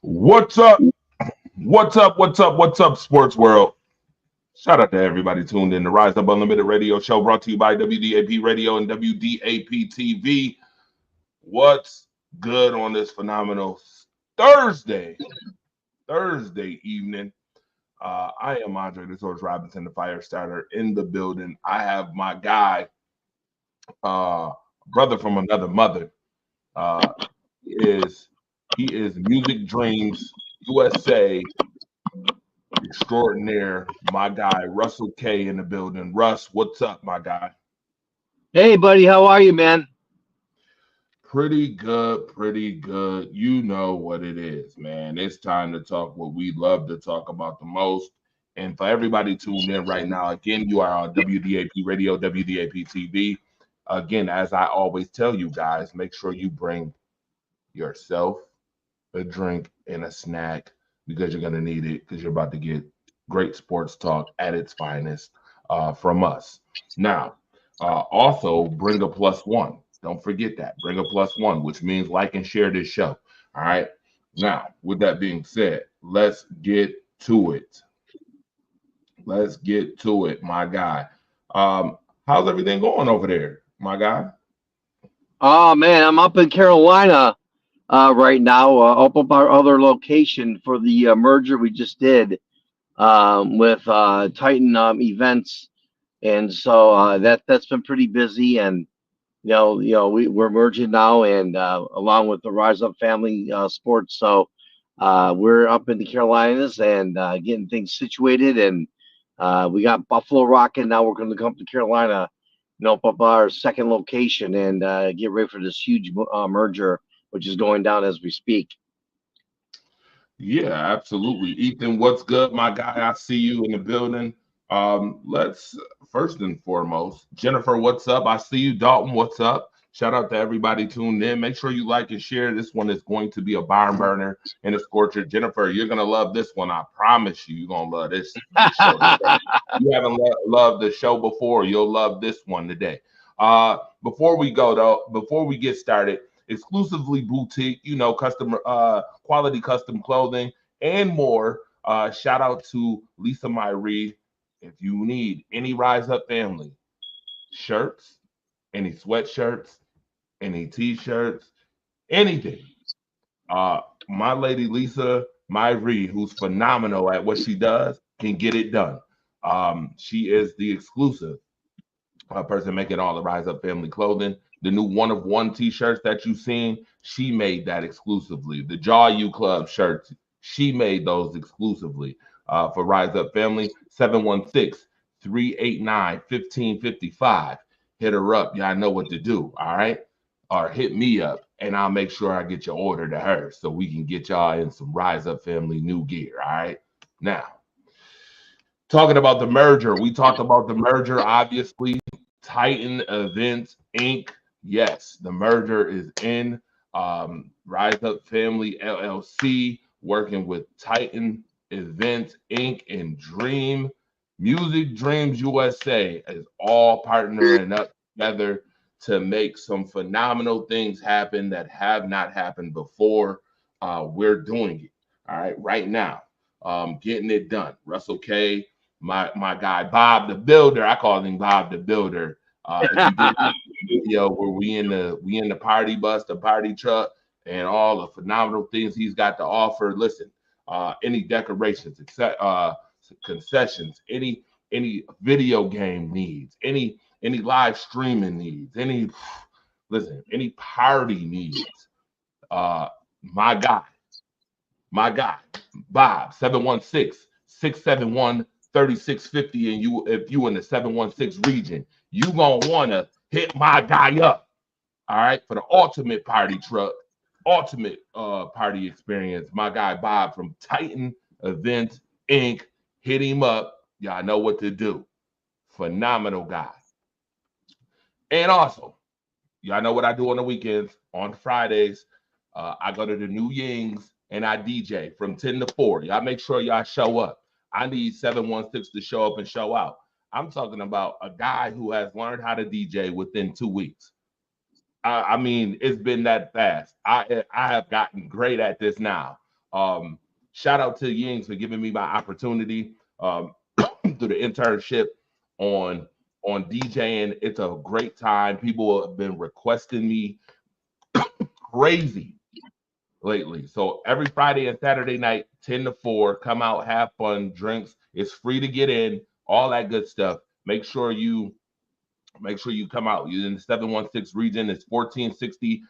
What's up? What's up? What's up? What's up, sports world? Shout out to everybody tuned in to Rise Up Unlimited Radio Show brought to you by WDAP Radio and WDAP TV. What's good on this phenomenal Thursday, Thursday evening? I am Andre the Source Robinson, the fire starter in the building. I have my guy, uh, brother from another mother. Uh, he is he is Music Dreams USA extraordinaire, my guy Russell K in the building. Russ, what's up, my guy? Hey, buddy, how are you, man? Pretty good, pretty good. You know what it is, man. It's time to talk what we love to talk about the most. And for everybody tuned in right now, again, you are on WDAP Radio, WDAP TV. Again, as I always tell you guys, make sure you bring yourself a drink and a snack because you're going to need it because you're about to get great sports talk at its finest from us. Now, also bring a plus one. Don't forget that. Bring a plus one, which means like and share this show. All right. Now, with that being said, let's get to it. Let's get to it, my guy. How's everything going over there, my guy? Oh, man, I'm up in Carolina right now, up our other location for the merger we just did with Titan Events, and so that's been pretty busy. And we're merging now, and along with the Rise Up Family Sports, so we're up in the Carolinas and getting things situated, and we got Buffalo rocking. Now we're going to come to Carolina, up our second location and get ready for this huge merger, which is going down as we speak. Yeah, absolutely. Ethan, what's good, my guy? I see you in the building. Let's first and foremost, Jennifer, what's up? I see you. Dalton, what's up? Shout out to everybody tuned in. Make sure you like and share. This one is going to be a barn burner and a scorcher. Jennifer, you're gonna love this one. I promise you, you're gonna love this show today. You haven't loved the show before, you'll love this one today. Before we go though, before we get started, exclusively boutique, customer quality custom clothing and more. Shout out to Lisa Myrie. If you need any Rise Up family shirts, any sweatshirts, any t-shirts, anything, my lady Lisa Myrie, who's phenomenal at what she does, can get it done. She is the exclusive person making all the Rise Up family clothing. The new one of one t-shirts that you've seen, she made that exclusively. The Jaw U Club shirts, she made those exclusively for Rise Up Family. 716-389-1555. Hit her up. Y'all know what to do. All right. Or hit me up and I'll make sure I get your order to her so we can get y'all in some Rise Up Family new gear. All right. Now, talking about the merger, we talked about the merger, obviously. Titan Events Inc. Yes, the merger is in. Rise Up Family LLC working with Titan Events Inc. and Dream Music Dreams USA is all partnering up together to make some phenomenal things happen that have not happened before. We're doing it. All right, right now. Getting it done. Russell K, my guy Bob the Builder. I call him Bob the Builder. If you did the video where we in the party bus, the party truck, and all the phenomenal things he's got to offer. Listen, any decorations, except concessions, any video game needs, any live streaming needs, any party needs. Uh, my guy, my guy, Bob, 716-671-3650. And if you in the 716 region, you gonna wanna hit my guy up. All right, for the ultimate party truck, ultimate party experience. My guy Bob from Titan Events Inc. Hit him up. Y'all know what to do. Phenomenal guy. And also, y'all know what I do on the weekends. On Fridays, I go to the New Yings and I DJ from 10 to 4. Y'all make sure y'all show up. I need 716 to show up and show out. I'm talking about a guy who has learned how to DJ within 2 weeks. I mean, it's been that fast. I have gotten great at this now. Shout out to Yings for giving me my opportunity through the internship on DJing. It's a great time. People have been requesting me crazy lately. So every Friday and Saturday night, 10 to 4, come out, have fun, drinks. It's free to get in, all that good stuff. Make sure you come out. You're in the 716 region. It's 1460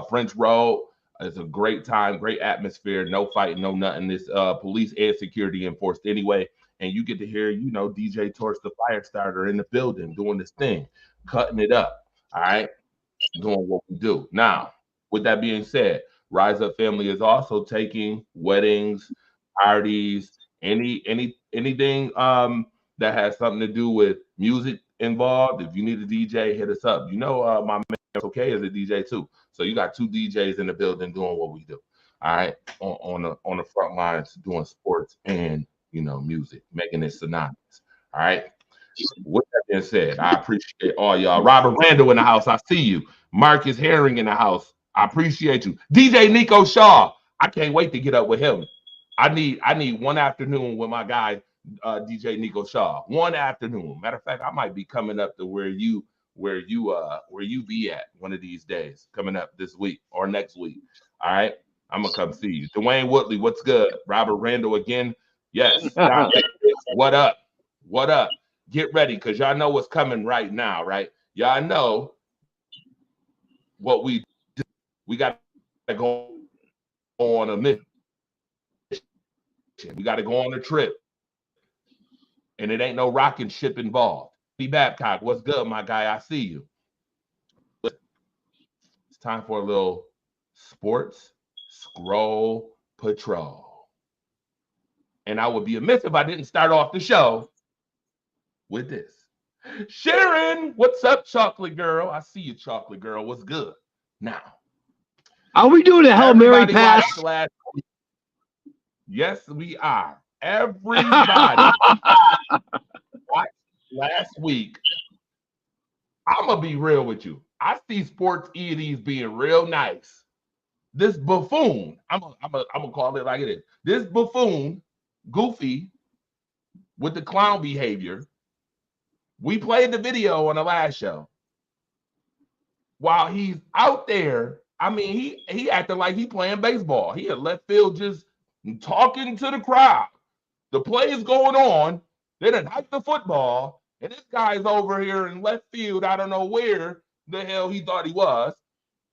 French Road. It's a great time, great atmosphere, no fighting, no nothing. It's police and security enforced anyway. And you get to hear, DJ Torch the Firestarter in the building doing this thing, cutting it up. All right. Doing what we do. Now, with that being said, Rise Up Family is also taking weddings, parties, anything that has something to do with music involved. If you need a DJ, hit us up. My man okay is a DJ too. So you got 2 DJs in the building doing what we do. All right, on the front lines doing sports and music, making it synonymous. All right. With that being said, I appreciate all y'all. Robert Randall in the house. I see you. Marcus Herring in the house. I appreciate you. DJ Nico Shaw. I can't wait to get up with him. I need one afternoon with my guy DJ Nico Shaw. One afternoon. Matter of fact, I might be coming up to where you be at one of these days, coming up this week or next week. All right. I'm gonna come see you. Dwayne Woodley, what's good? Robert Randall again. Yes. What up? What up? Get ready, because y'all know what's coming right now, right? Y'all know what we do. We got to go on a mission. We got to go on a trip. And it ain't no rocket ship involved. B. Babcock, what's good, my guy? I see you. It's time for a little sports scroll patrol. And I would be amiss if I didn't start off the show with this. Sharon, what's up, chocolate girl? I see you, chocolate girl. What's good? Now, are we doing a Hail Mary pass? Yes, we are. Everybody watched last week. I'm gonna be real with you. I see sports EDs being real nice. This buffoon, I'm gonna call it like it is. This buffoon, Goofy, with the clown behavior. We played the video on the last show. While he's out there, I mean, he acted like he playing baseball. He had left field just talking to the crowd. The play is going on. They done hiked the football, and this guy's over here in left field. I don't know where the hell he thought he was,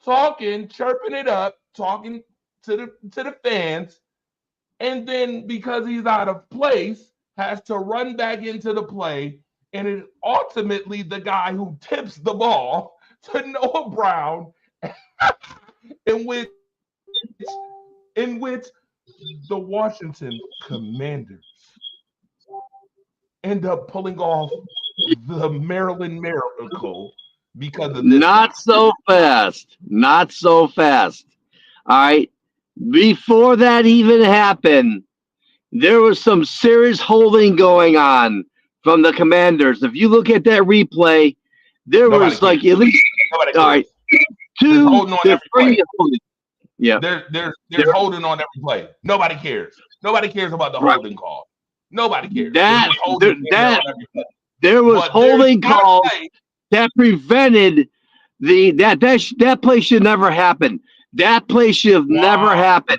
talking, chirping it up, talking to the fans, and then because he's out of place, has to run back into the play. And it ultimately the guy who tips the ball to Noah Brown, in which the Washington Commanders end up pulling off the Maryland Miracle because of this. Not so fast. Not so fast. All right. Before that even happened, there was some serious holding going on from the Commanders. If you look at that replay, there was like at least all right, 2 to 3 holding. Yeah, they're holding on every play. Nobody cares. Nobody cares about the holding call. Nobody cares. There was holding calls that prevented that play should never happen. That play should have never happened.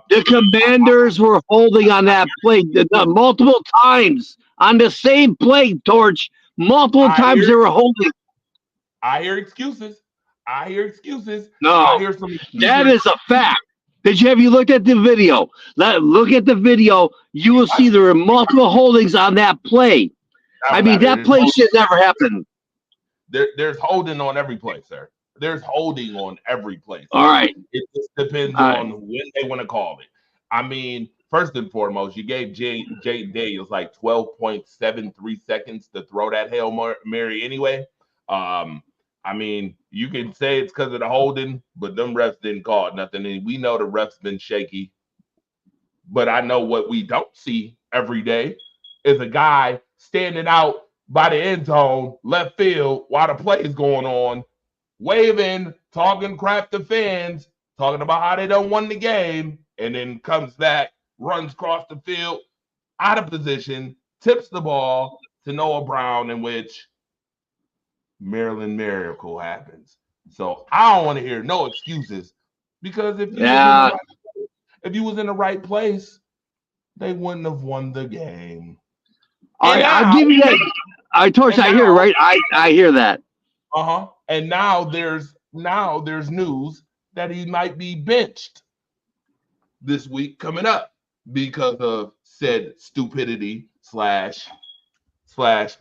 The Commanders were holding on that play multiple times on the same play, Torch. Multiple times they were holding. I hear excuses. No, I hear some excuses. That is a fact. Have you looked at the video? Look at the video. You will see there are multiple holdings on that play. I mean, that play should never happen. There's holding on every play, sir. There's holding on every play. All right. It just depends on when they want to call it. I mean, first and foremost, you gave Jayden Daniels like 12.73 seconds to throw that Hail Mary anyway. I mean, you can say it's because of the holding, but them refs didn't call it nothing. And we know the refs been shaky. But I know what we don't see every day is a guy standing out by the end zone, left field, while the play is going on, waving, talking crap to fans, talking about how they don't win the game, and then comes back, runs across the field, out of position, tips the ball to Noah Brown, in which Maryland miracle happens. So I don't want to hear no excuses, because if you was in the right place, they wouldn't have won the game. I'll give you that. Torch, I hear, right? I hear that. And now there's news that he might be benched this week coming up because of said stupidity slash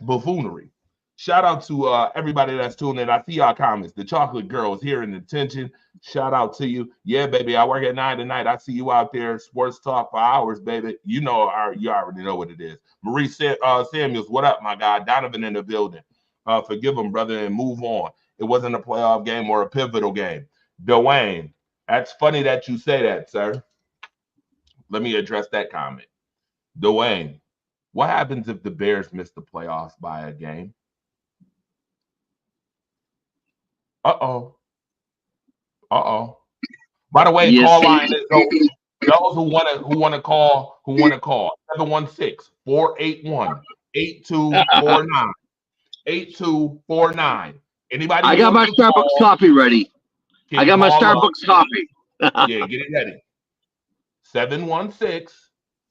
buffoonery. Shout out to everybody that's tuning in. I see y'all comments. The Chocolate Girl is here in attention. Shout out to you. Yeah, baby. I work at 9 tonight. I see you out there. Sports talk for hours, baby. You already know what it is. Marie Samuels, what up, my guy? Donovan in the building. Forgive him, brother, and move on. It wasn't a playoff game or a pivotal game. Dwayne, that's funny that you say that, sir. Let me address that comment. Dwayne, what happens if the Bears miss the playoffs by a game? Uh-oh. By the way, call line is open. Those who want to call 716-481-8249. 8249. Anybody? I got my Starbucks coffee ready. I got my Starbucks coffee. Yeah, get it ready.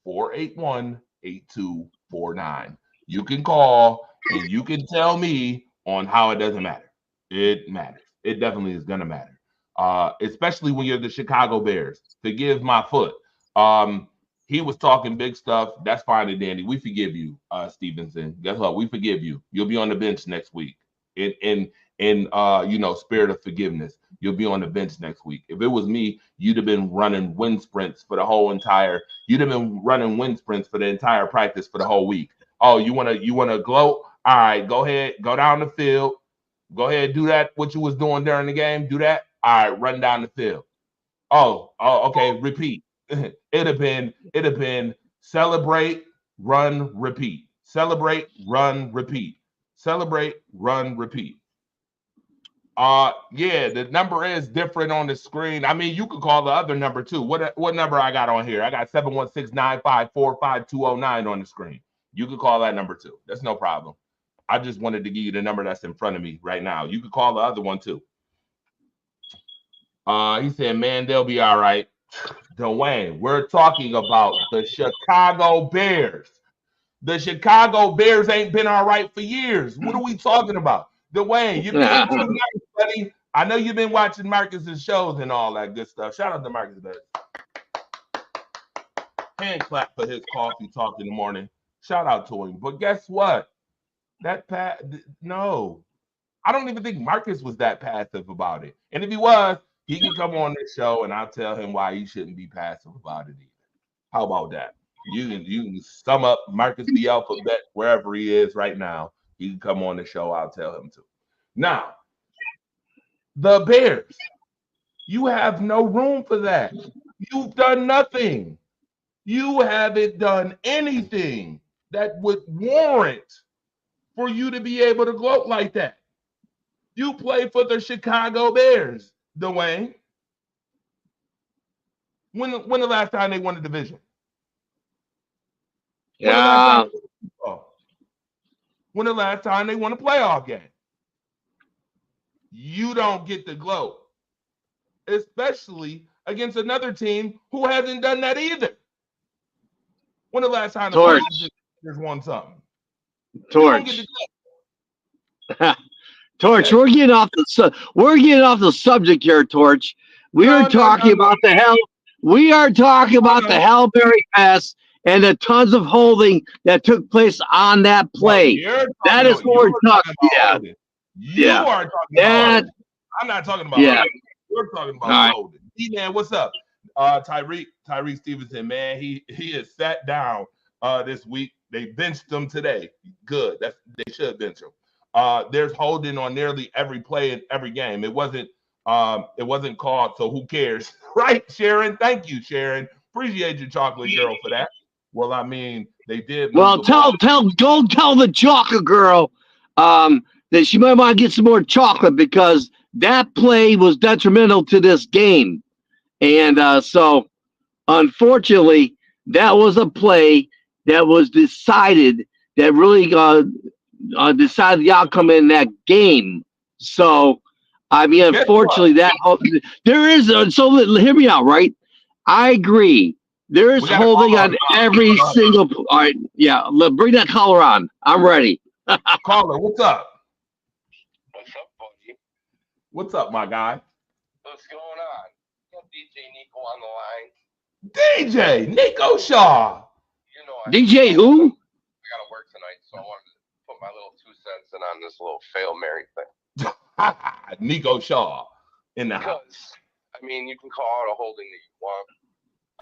716-481-8249. You can call and you can tell me on how it doesn't matter. It matters. It definitely is gonna matter. Especially when you're the Chicago Bears. Forgive my foot. He was talking big stuff. That's fine and dandy. We forgive you, Stevenson. Guess what? We forgive you. You'll be on the bench next week. In spirit of forgiveness, you'll be on the bench next week. If it was me, you'd have been running wind sprints for the entire practice for the whole week. Oh, you wanna gloat? All right, go ahead, go down the field. Go ahead, do that. What you was doing during the game, do that. All right, run down the field. Oh, okay. Repeat. It'd have been celebrate, run, repeat. Celebrate, run, repeat. Celebrate, run, repeat. Yeah, the number is different on the screen. I mean, you could call the other number too. What number I got on here? I got 716-954-5209 on the screen. You could call that number too. That's no problem. I just wanted to give you the number that's in front of me right now. You could call the other one too. He said, man, they'll be all right. Dwayne, we're talking about the Chicago Bears. The Chicago Bears ain't been all right for years. What are we talking about? Dwayne, you've been too nice, buddy. I know you've been watching Marcus's shows and all that good stuff. Shout out to Marcus. Hand clap for his coffee talk in the morning. Shout out to him. But guess what? No. I don't even think Marcus was that passive about it. And if he was, he can come on this show and I'll tell him why he shouldn't be passive about it either. How about that? You can sum up Marcus the Alphabet wherever he is right now. He can come on the show. I'll tell him to. Now, the Bears, you have no room for that. You've done nothing. You haven't done anything that would warrant for you to be able to gloat like that. You play for the Chicago Bears, Dwayne. When the last time they won the division? Yeah. When the last time they won a playoff game? You don't get the gloat, especially against another team who hasn't done that either. When the last time the Bears won something? Torch. Torch, we're getting off the subject here, Torch. We are talking about the Hail-Mary pass and the tons of holding that took place on that play. That is what we're talking about. You are talking about holding. I'm not talking about holding. We're talking about holding. Man, what's up? Tyreek Stevenson, man, he is sat down this week. They benched him today. Good. They should bench him. There's holding on nearly every play in every game. It wasn't called, so who cares? Right, Sharon? Thank you, Sharon. Appreciate you, Chocolate Girl, for that. Well, I mean, they did. Well, go tell the Chocolate Girl that she might want to get some more chocolate because that play was detrimental to this game. And so Unfortunately, that was a play that was decided that really decided the outcome in that game. So, I mean, Guess what? unfortunately, there is so hear me out, right? I agree. There is We got a holding caller on on the every line. single. All right, yeah. Bring that caller on. I'm ready. Caller, what's up? What's up, buddy? What's up, my guy? What's going on? Got DJ Nico on the line. DJ Nico Shaw. You know DJ who? I gotta work tonight, so I wanted to put my little 2 cents in on this little fail Mary thing. Nico Shaw in the house. Because, I mean, you can call it a holding that you want,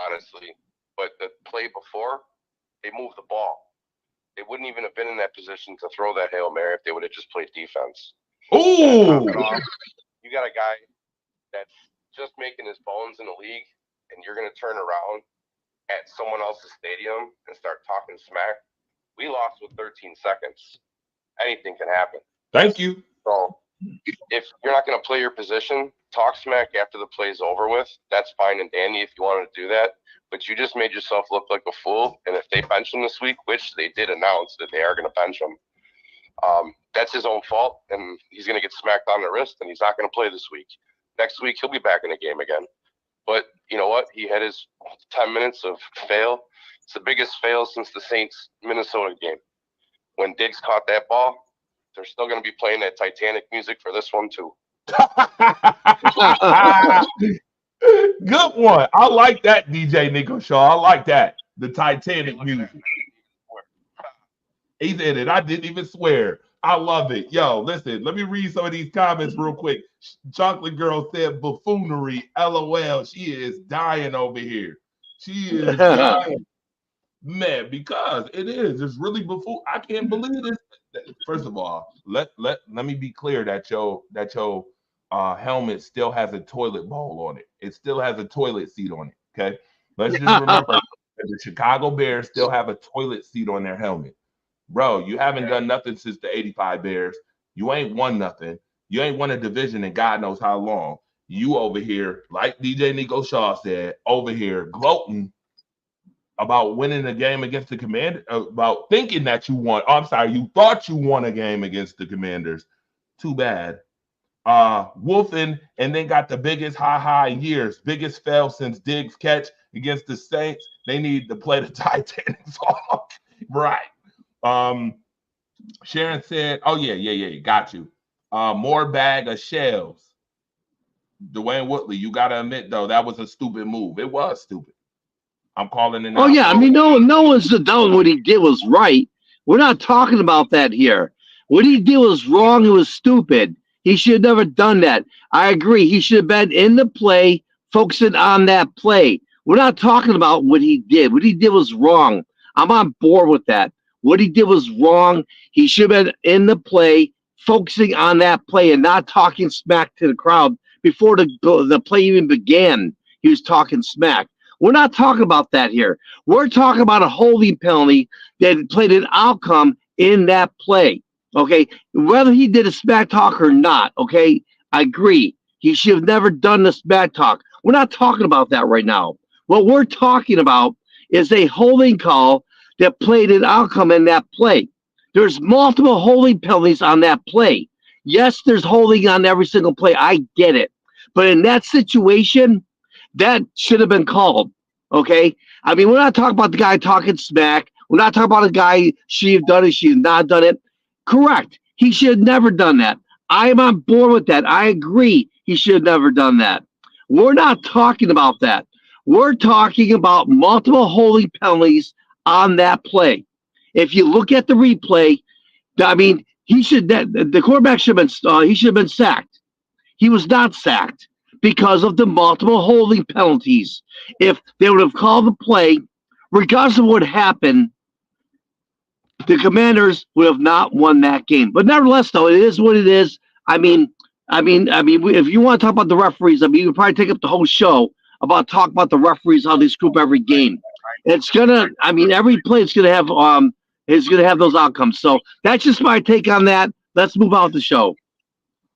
honestly, but the play before, they moved the ball. They wouldn't even have been in that position to throw that Hail Mary if they would have just played defense. Ooh. You got a guy that's just making his bones in the league, and you're going to turn around at someone else's stadium and start talking smack. We lost with 13 seconds. Anything can happen. Thank you. So if you're not going to play your position, talk smack after the play's over with. That's fine and dandy if you wanted to do that. But you just made yourself look like a fool. And if they bench him this week, which they did announce that they are going to bench him, that's his own fault. And he's going to get smacked on the wrist, and he's not going to play this week. Next week, he'll be back in the game again. But you know what? He had his 10 minutes of fail. It's the biggest fail since the Saints-Minnesota game. When Diggs caught that ball, they're still going to be playing that Titanic music for this one, too. Good one. I like that, DJ Nico Shaw. I like that. The Titanic music. He said it. I didn't even swear. I love it. Yo, listen, let me read some of these comments real quick. Chocolate Girl said buffoonery. LOL. She is dying over here. She is dying. Man, because it is. It's really buffoon. I can't believe this. First of all, let me be clear that your helmet still has a toilet bowl on it. It still has a toilet seat on it. Okay. Let's just remember that the Chicago Bears still have a toilet seat on their helmet. Bro, you haven't done nothing since the 85 Bears. You ain't won nothing. You ain't won a division in God knows how long. You over here, like DJ Nico Shaw said, over here gloating about winning a game against the Commanders, about thinking that you won. Oh, I'm sorry, you thought you won a game against the Commanders. Too bad. Wolfing, and then got the biggest high in years, biggest fail since Diggs' catch against the Saints. They need to play the Titanic song. Right. Sharon said, oh, yeah, got you. More bag of shells. Dwayne Woodley, you got to admit, though, that was a stupid move. It was stupid. I'm calling it now. Oh, yeah. I mean, no one's done what he did was right. We're not talking about that here. What he did was wrong. It was stupid. He should have never done that. I agree. He should have been in the play, focusing on that play. We're not talking about what he did. What he did was wrong. I'm on board with that. What he did was wrong. He should have been in the play, focusing on that play and not talking smack to the crowd before the play even began. He was talking smack. We're not talking about that here. We're talking about a holding penalty that played an outcome in that play. Okay, whether he did a smack talk or not, okay, I agree. He should have never done the smack talk. We're not talking about that right now. What we're talking about is a holding call that played an outcome in that play. There's multiple holding penalties on that play. Yes, there's holding on every single play. I get it. But in that situation, that should have been called, okay? I mean, we're not talking about the guy talking smack. We're not talking about a guy, she have done it, she have not done it. Correct. He should have never done that. I am on board with that. I agree he should have never done that. We're not talking about that. We're talking about multiple holding penalties on that play. If you look at the replay, I mean, the quarterback should have been sacked. He was not sacked because of the multiple holding penalties. If they would have called the play, regardless of what happened, the Commanders would have not won that game. But nevertheless, though, it is what it is. I mean, if you want to talk about the referees, I mean, you could probably take up the whole show about talk about the referees, how they screw up every game. It's gonna, I mean, every play is gonna have those outcomes. So that's just my take on that. Let's move on with the show.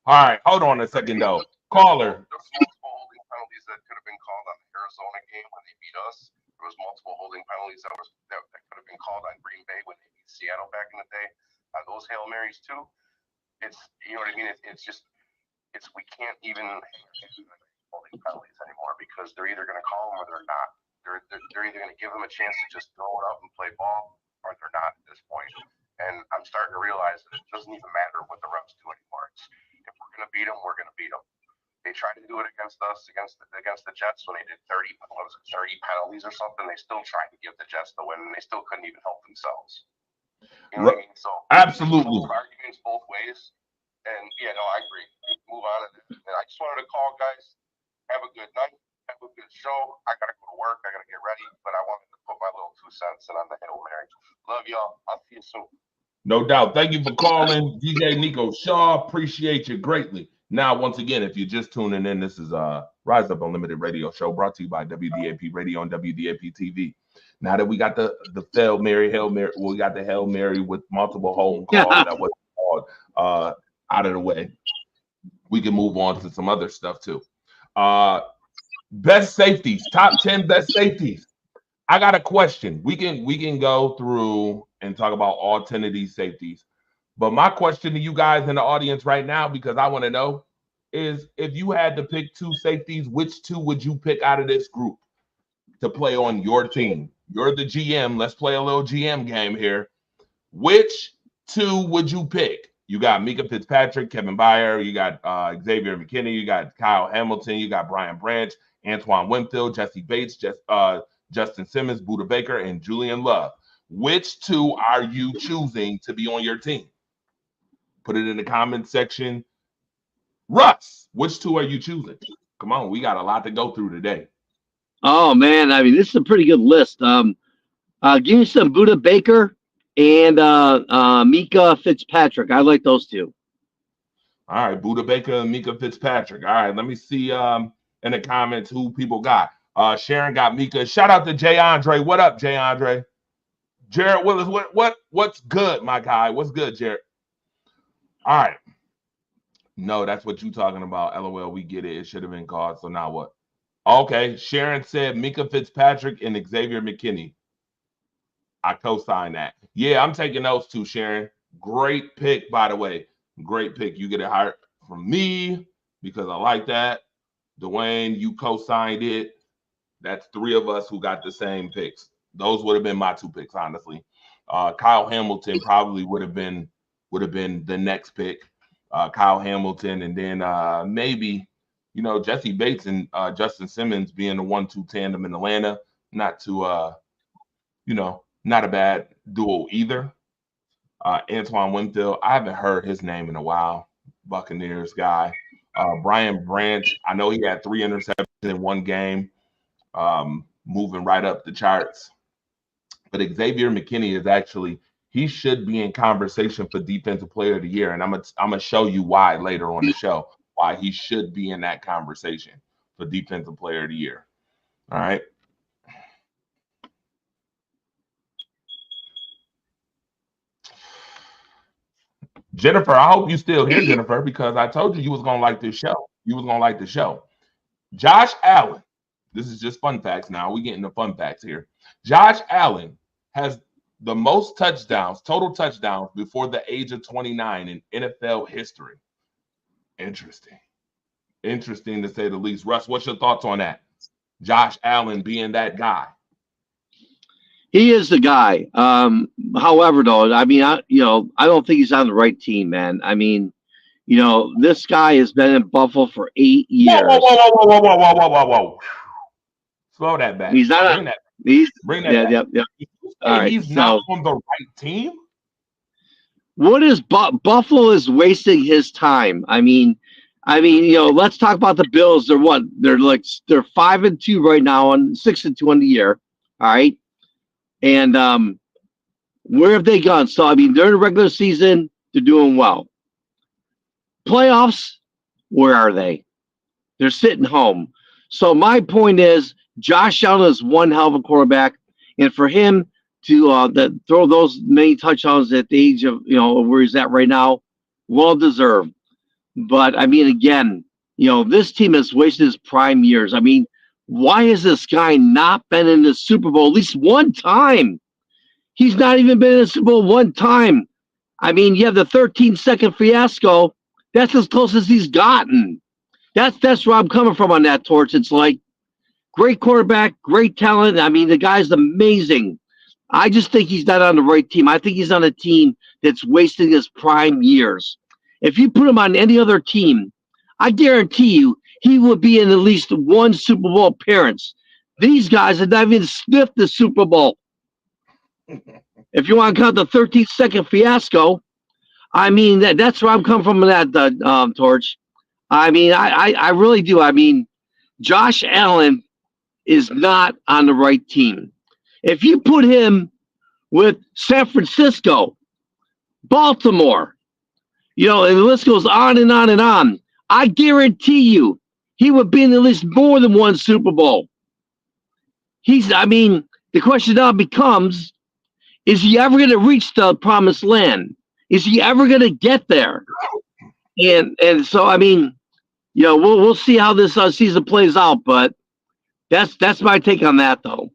All right, hold on a second though. Caller. There's multiple holding penalties that could have been called on the Arizona game when they beat us. There was multiple holding penalties that could have been called on Green Bay when they beat Seattle back in the day. Those Hail Marys too. It's, you know what I mean? We can't even holding penalties anymore because they're either going to call them or they're not. They're either going to give them a chance to just throw it up and play ball, or they're not at this point. And I'm starting to realize that it doesn't even matter what the refs do anymore. If we're going to beat them, we're going to beat them. They tried to do it against us, against the Jets when they did 30 penalties or something. They still tried to give the Jets the win, and they still couldn't even help themselves. You know what I mean? So absolutely, arguments both ways. And yeah, no, I agree. Move on. And I just wanted to call, guys. Have a good night. Have a good show. I gotta go to work. I gotta get ready. But I wanted to put my little 2 cents in on the Hail Mary. Love y'all. I'll see you soon. No doubt. Thank you for calling, DJ Nico Shaw. Appreciate you greatly. Now, once again, if you're just tuning in, this is Rise Up Unlimited Radio Show brought to you by WDAP Radio and WDAP TV. Now that we got the Hail Mary, we got the Hail Mary with multiple home calls that was called out of the way. We can move on to some other stuff too. Best safeties, top 10 best safeties. I got a question. We can go through and talk about all 10 of these safeties. But my question to you guys in the audience right now, because I want to know, is if you had to pick 2 safeties, which 2 would you pick out of this group to play on your team? You're the GM. Let's play a little GM game here. Which 2 would you pick? You got Micah Fitzpatrick, Kevin Byard, you got Xavier McKinney, you got Kyle Hamilton, you got Brian Branch, Antoine Winfield, Jesse Bates, Justin Simmons, Budda Baker, and Julian Love. Which 2 are you choosing to be on your team? Put it in the comment section. Russ, which 2 are you choosing? Come on, we got a lot to go through today. Oh, man. I mean, this is a pretty good list. Give me some Budda Baker and Micah Fitzpatrick. I like those 2. All right, Budda Baker and Micah Fitzpatrick. All right, let me see in the comments who people got. Sharon got Micah. Shout out to Jay Andre. What up, Jay Andre? Jared Willis, what's good, my guy? What's good, Jared? All right. No, that's what you talking about. LOL, we get it. It should have been called. So now what? Okay, Sharon said Micah Fitzpatrick and Xavier McKinney. I co-sign that. Yeah, I'm taking those 2, Sharon. Great pick, by the way. Great pick. You get it hired from me because I like that. Dwayne, you co-signed it. That's 3 of us who got the same picks. Those would have been my 2 picks, honestly. Kyle Hamilton probably would have been the next pick. Kyle Hamilton, and then maybe, Jesse Bates and Justin Simmons being the 1-2 tandem in Atlanta. Not too, not a bad duo either. Antoine Winfield, I haven't heard his name in a while. Buccaneers guy. Brian Branch, I know he had 3 interceptions in one game, moving right up the charts. But Xavier McKinney is actually, he should be in conversation for Defensive Player of the Year. And I'm gonna show you why later on the show, why he should be in that conversation for Defensive Player of the Year. All right. Jennifer, I hope you still here, Jennifer, because I told you was going to like this show. You was going to like the show. Josh Allen. This is just fun facts now. We getting the fun facts here. Josh Allen has the most touchdowns, total touchdowns, before the age of 29 in NFL history. Interesting. Interesting to say the least. Russ, what's your thoughts on that? Josh Allen being that guy. He is the guy. However, though, I mean, I don't think he's on the right team, man. I mean, this guy has been in Buffalo for 8 years. Whoa. Slow that back. He's not. Bring that back. Yeah. All right, he's not on the right team. What is Buffalo is wasting his time? I mean, let's talk about the Bills. They're 5-2 right now and 6-2 on the year. All right. And where have they gone? So, I mean, during the regular season, they're doing well. Playoffs, where are they? They're sitting home. So my point is, Josh Allen is one hell of a quarterback. And for him to throw those many touchdowns at the age of, where he's at right now, well-deserved. But, I mean, again, this team has wasted his prime years. I mean, why has this guy not been in the Super Bowl at least one time? He's not even been in the Super Bowl one time. I mean, you have the 13-second fiasco. That's as close as he's gotten. That's where I'm coming from on that, Torch. It's like, great quarterback, great talent. I mean, the guy's amazing. I just think he's not on the right team. I think he's on a team that's wasting his prime years. If you put him on any other team, I guarantee you he would be in at least one Super Bowl appearance. These guys have not even sniffed the Super Bowl. If you want to count the 13-second fiasco, I mean, that's where I'm coming from with that, Torch. I mean, I really do. I mean, Josh Allen is not on the right team. If you put him with San Francisco, Baltimore, and the list goes on and on and on, I guarantee you he would be in at least more than one Super Bowl. The question now becomes, is he ever going to reach the promised land? Is he ever going to get there? And so, we'll see how this season plays out, but that's my take on that, though.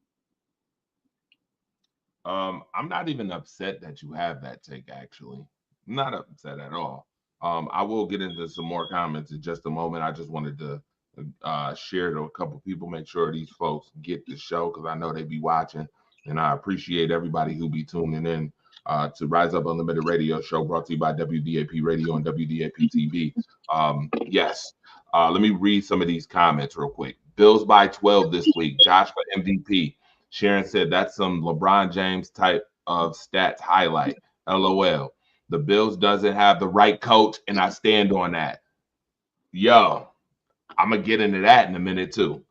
I'm not even upset that you have that take, actually. I'm not upset at all. I will get into some more comments in just a moment. I just wanted to share to a couple people, make sure these folks get the show, because I know they be watching, and I appreciate everybody who be tuning in to Rise Up Unlimited Radio Show, brought to you by WDAP Radio and WDAP TV. Yes. Let me read some of these comments real quick. Bills by 12 this week. Josh for MVP. Sharon said that's some LeBron James type of stats highlight. LOL. The Bills doesn't have the right coach, and I stand on that. Yo, I'm gonna get into that in a minute too.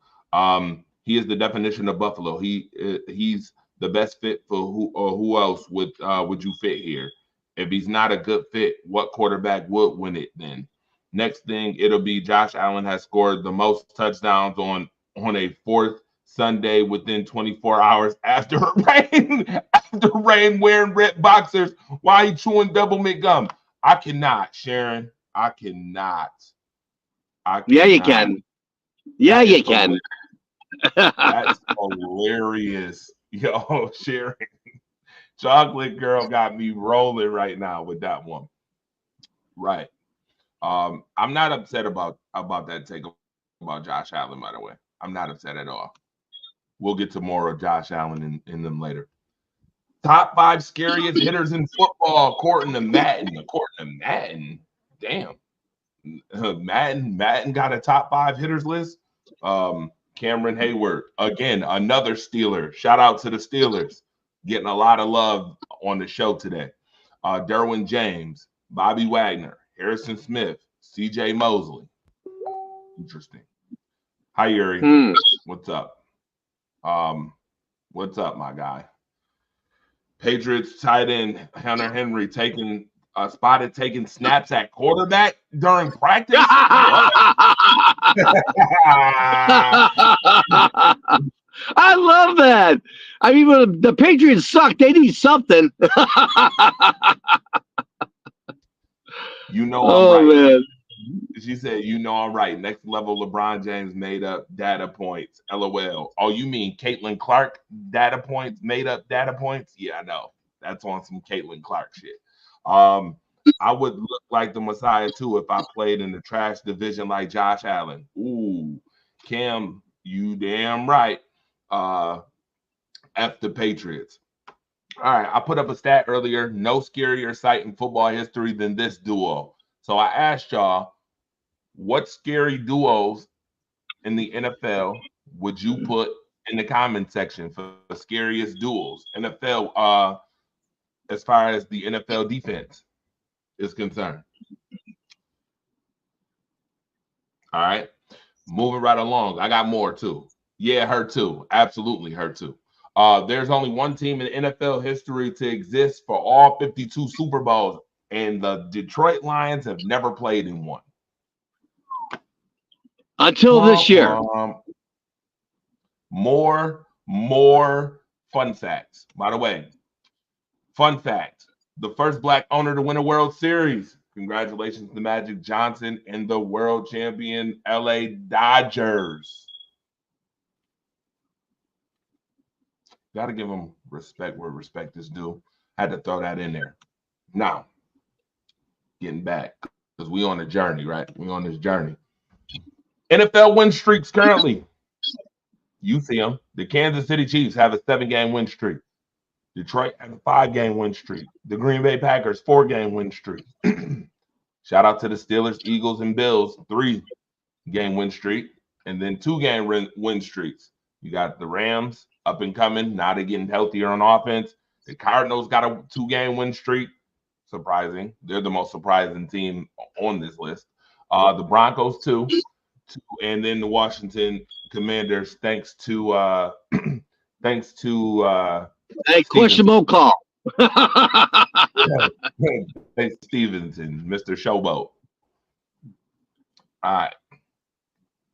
He is the definition of Buffalo. He's the best fit for who else would you fit here? If he's not a good fit, what quarterback would win it then? Next thing, it'll be Josh Allen has scored the most touchdowns on a fourth Sunday within 24 hours after rain wearing red boxers while he chewing double mint gum. I cannot, Sharon. I cannot. Yeah, you can. Yeah, you can. That's hilarious. Yo, Sharon. Chocolate Girl got me rolling right now with that one. Right. I'm not upset about that take about Josh Allen, by the way. I'm not upset at all. We'll get to more of Josh Allen in them later. Top 5 scariest hitters in football, according to Madden. Damn. Madden got a top 5 hitters list. Cameron Hayward, again, another Steeler. Shout out to the Steelers. Getting a lot of love on the show today. Derwin James, Bobby Wagner, Harrison Smith, CJ Mosley. Interesting. Hi, Yuri. What's up? What's up, my guy? Patriots tight end Hunter Henry spotted taking snaps at quarterback during practice. I love that. I mean, when the Patriots suck, they need something. I'm right. Man. She said, I'm right. Next level LeBron James made up data points. LOL. Oh, you mean Caitlin Clark data points, made up data points? Yeah, I know. That's on some Caitlin Clark shit. I would look like the Messiah too if I played in the trash division like Josh Allen. Ooh, Cam, you damn right. F the Patriots. All right, I put up a stat earlier. No scarier sight in football history than this duo. So I asked y'all, what scary duos in the NFL would you put in the comment section for the scariest duels? NFL, as far as the NFL defense is concerned. All right, moving right along. I got more too. Yeah, her too. Absolutely, her too. There's only one team in NFL history to exist for all 52 Super Bowls, and the Detroit Lions have never played in one. Until this year. More fun facts. By the way, fun fact, the first Black owner to win a World Series. Congratulations to Magic Johnson and the world champion LA Dodgers. Got to give them respect where respect is due. Had to throw that in there. Now, getting back, because we on a journey, right? We on this journey. NFL win streaks currently. You see them. The Kansas City Chiefs have a 7-game win streak. Detroit has a 5-game win streak. The Green Bay Packers, 4-game win streak. Shout out to the Steelers, Eagles, and Bills, 3-game win streak. And then 2-game win streaks. You got the Rams up and coming. Now they're getting healthier on offense. The Cardinals got a 2-game win streak. Surprising. They're the most surprising team on this list. The Broncos, 2. And then the Washington Commanders, thanks to questionable call. Thanks Stevenson, Mr. Showboat. All right.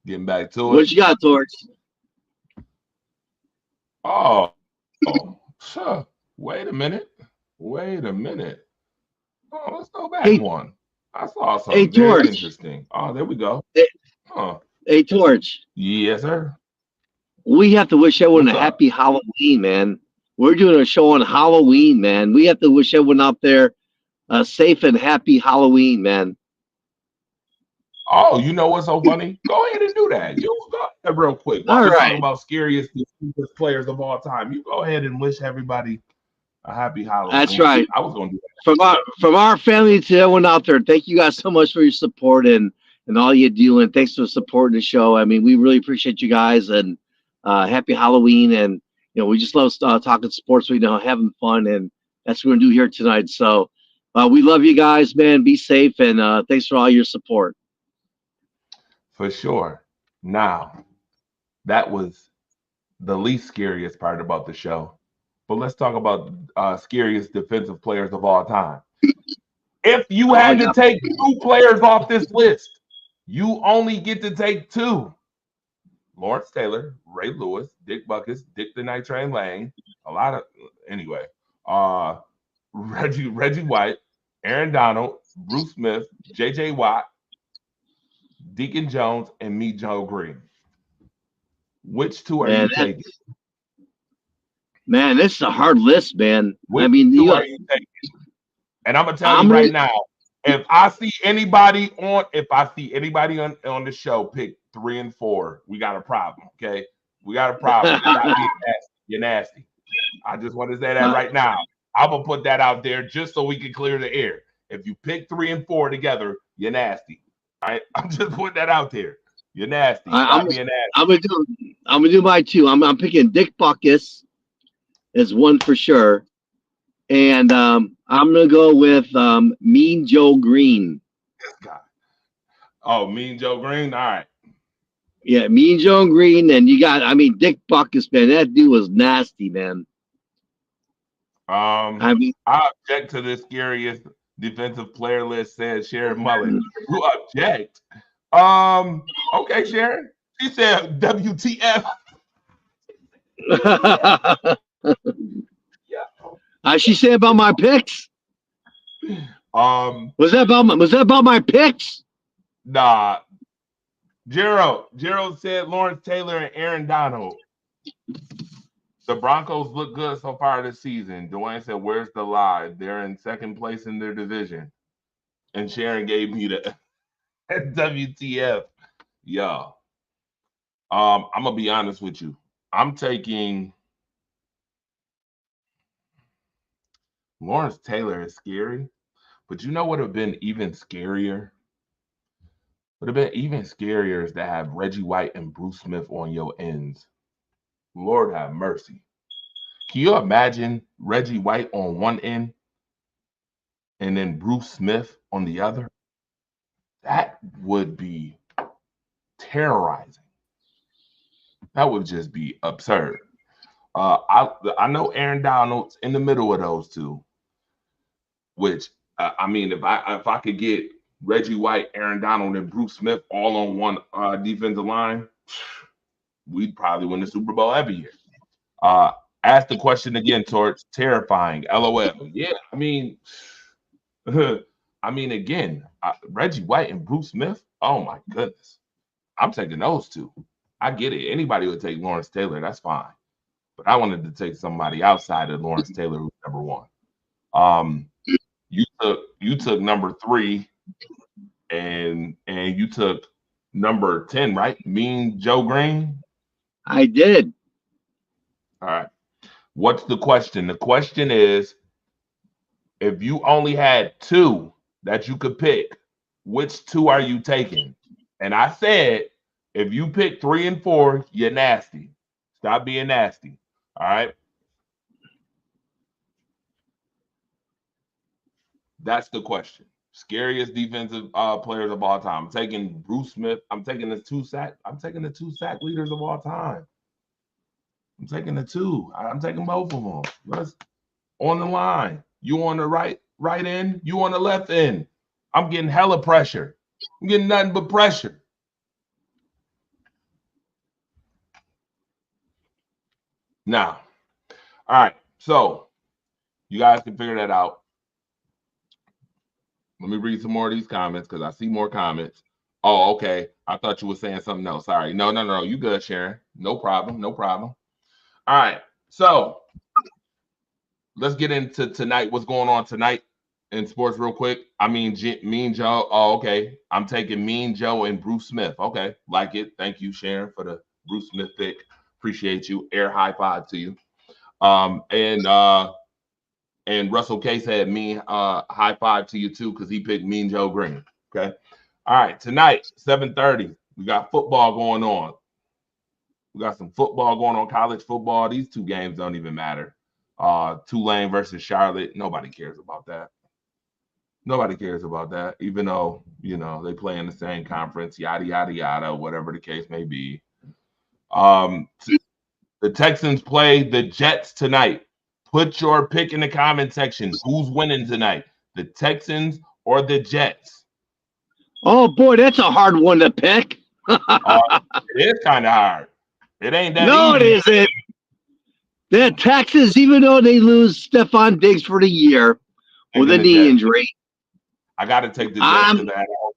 Getting back to it. What you got, Torch? Oh, sure. Wait a minute. Oh, let's go back one. I saw something very interesting. Oh, there we go. Hey, Torch. Yes, sir. We have to wish everyone a happy Halloween, man. We're doing a show on Halloween, man. We have to wish everyone out there a safe and happy Halloween, man. Oh, you know what's so funny? Go ahead and do that. You go ahead real quick. All right. Talking about scariest players of all time. You go ahead and wish everybody a happy Halloween. That's right. I was going to do that. From our family to everyone out there, thank you guys so much for your support and all you do. And thanks for supporting the show. I mean, we really appreciate you guys, and happy Halloween. And, we just love talking sports, having fun. And that's what we're going to do here tonight. So we love you guys, man. Be safe. And thanks for all your support. For sure. Now, that was the least scariest part about the show. But let's talk about scariest defensive players of all time. If you had to take 2 players off this list, you only get to take 2. Lawrence Taylor, Ray Lewis, Dick Butkus, Dick the Night Train Lane, Reggie White, Aaron Donald, Bruce Smith, J.J. Watt, Deacon Jones, and me, Joe Green. Which 2 are you taking? Man, this is a hard list, man. Which 2 are you taking? And I'm gonna tell you right now, if I see anybody on the show pick 3 and 4, we got a problem. Okay, we got a problem. You're nasty. I just want to say that right now. I'm gonna put that out there just so we can clear the air. If you pick 3 and 4 together, you're nasty. All right, I'm just putting that out there. You're nasty. I'm gonna do my 2. I'm picking Dick Butkus as 1 for sure, and I'm gonna go with Mean Joe Green. This guy. Oh, Mean Joe Green. All right. Yeah, Mean Joe Green, and you got. Dick Butkus, man. That dude was nasty, man. I object to the scariest defensive player list, says Sharon Mullen. You object? Okay, Sharon. She said WTF. Yeah. She said about my picks. Was that about my picks? Nah. Gerald said Lawrence Taylor and Aaron Donald. The Broncos look good so far this season. Dwayne said, "Where's the lie? They're in second place in their division." And Sharon gave me the WTF. Yo. I'm gonna be honest with you. I'm taking Lawrence Taylor is scary, but you know what would have been even scarier? Would have been even scarier is to have Reggie White and Bruce Smith on your ends. Lord have mercy. Can you imagine Reggie White on one end and then Bruce Smith on the other? That would be terrorizing. That would just be absurd. I know Aaron Donald's in the middle of those 2, which if I could get Reggie White, Aaron Donald, and Bruce Smith all on one defensive line, we'd probably win the Super Bowl every year. Ask the question again, Torch. Terrifying. LOL. Yeah, again, Reggie White and Bruce Smith. Oh my goodness, I'm taking those 2. I get it. Anybody would take Lawrence Taylor. That's fine. but I wanted to take somebody outside of Lawrence Taylor, who's number 1. You took number 3, and you took number 10, right? Mean Joe Green. I did. All right. What's the question? The question is, if you only had 2 that you could pick, which 2 are you taking? And I said, if you pick 3 and 4, you're nasty. Stop being nasty. All right. That's the question. Scariest defensive players of all time. I'm taking Bruce Smith. I'm taking the 2 sack leaders of all time. I'm taking the 2. I'm taking both of them. Let's on the line. You on the right end. You on the left end. I'm getting hella pressure. I'm getting nothing but pressure. Now, all right. So you guys can figure that out. Let me read some more of these comments because I see more comments. Oh, okay. I thought you were saying something else. Sorry. No. You good, Sharon. No problem. All right. So let's get into tonight. What's going on tonight in sports real quick? I mean, Mean Joe. Oh, okay. I'm taking Mean Joe and Bruce Smith. Okay. Like it. Thank you, Sharon, for the Bruce Smith pick. Appreciate you. Air high five to you. And Russell Case had me high five to you too because he picked Mean Joe Green. Okay. All right. Tonight, 7:30, we got football going on. We got some football going on, college football. These 2 games don't even matter. Tulane versus Charlotte. Nobody cares about that. Even though, they play in the same conference, yada, yada, yada, whatever the case may be. The Texans play the Jets tonight. Put your pick in the comment section. Who's winning tonight? The Texans or the Jets? Oh, boy, that's a hard one to pick. It is kind of hard. It ain't that no, easy. it isn't. The Texans, even though they lose Stephon Diggs for the year with a knee injury. I got to take the Jets.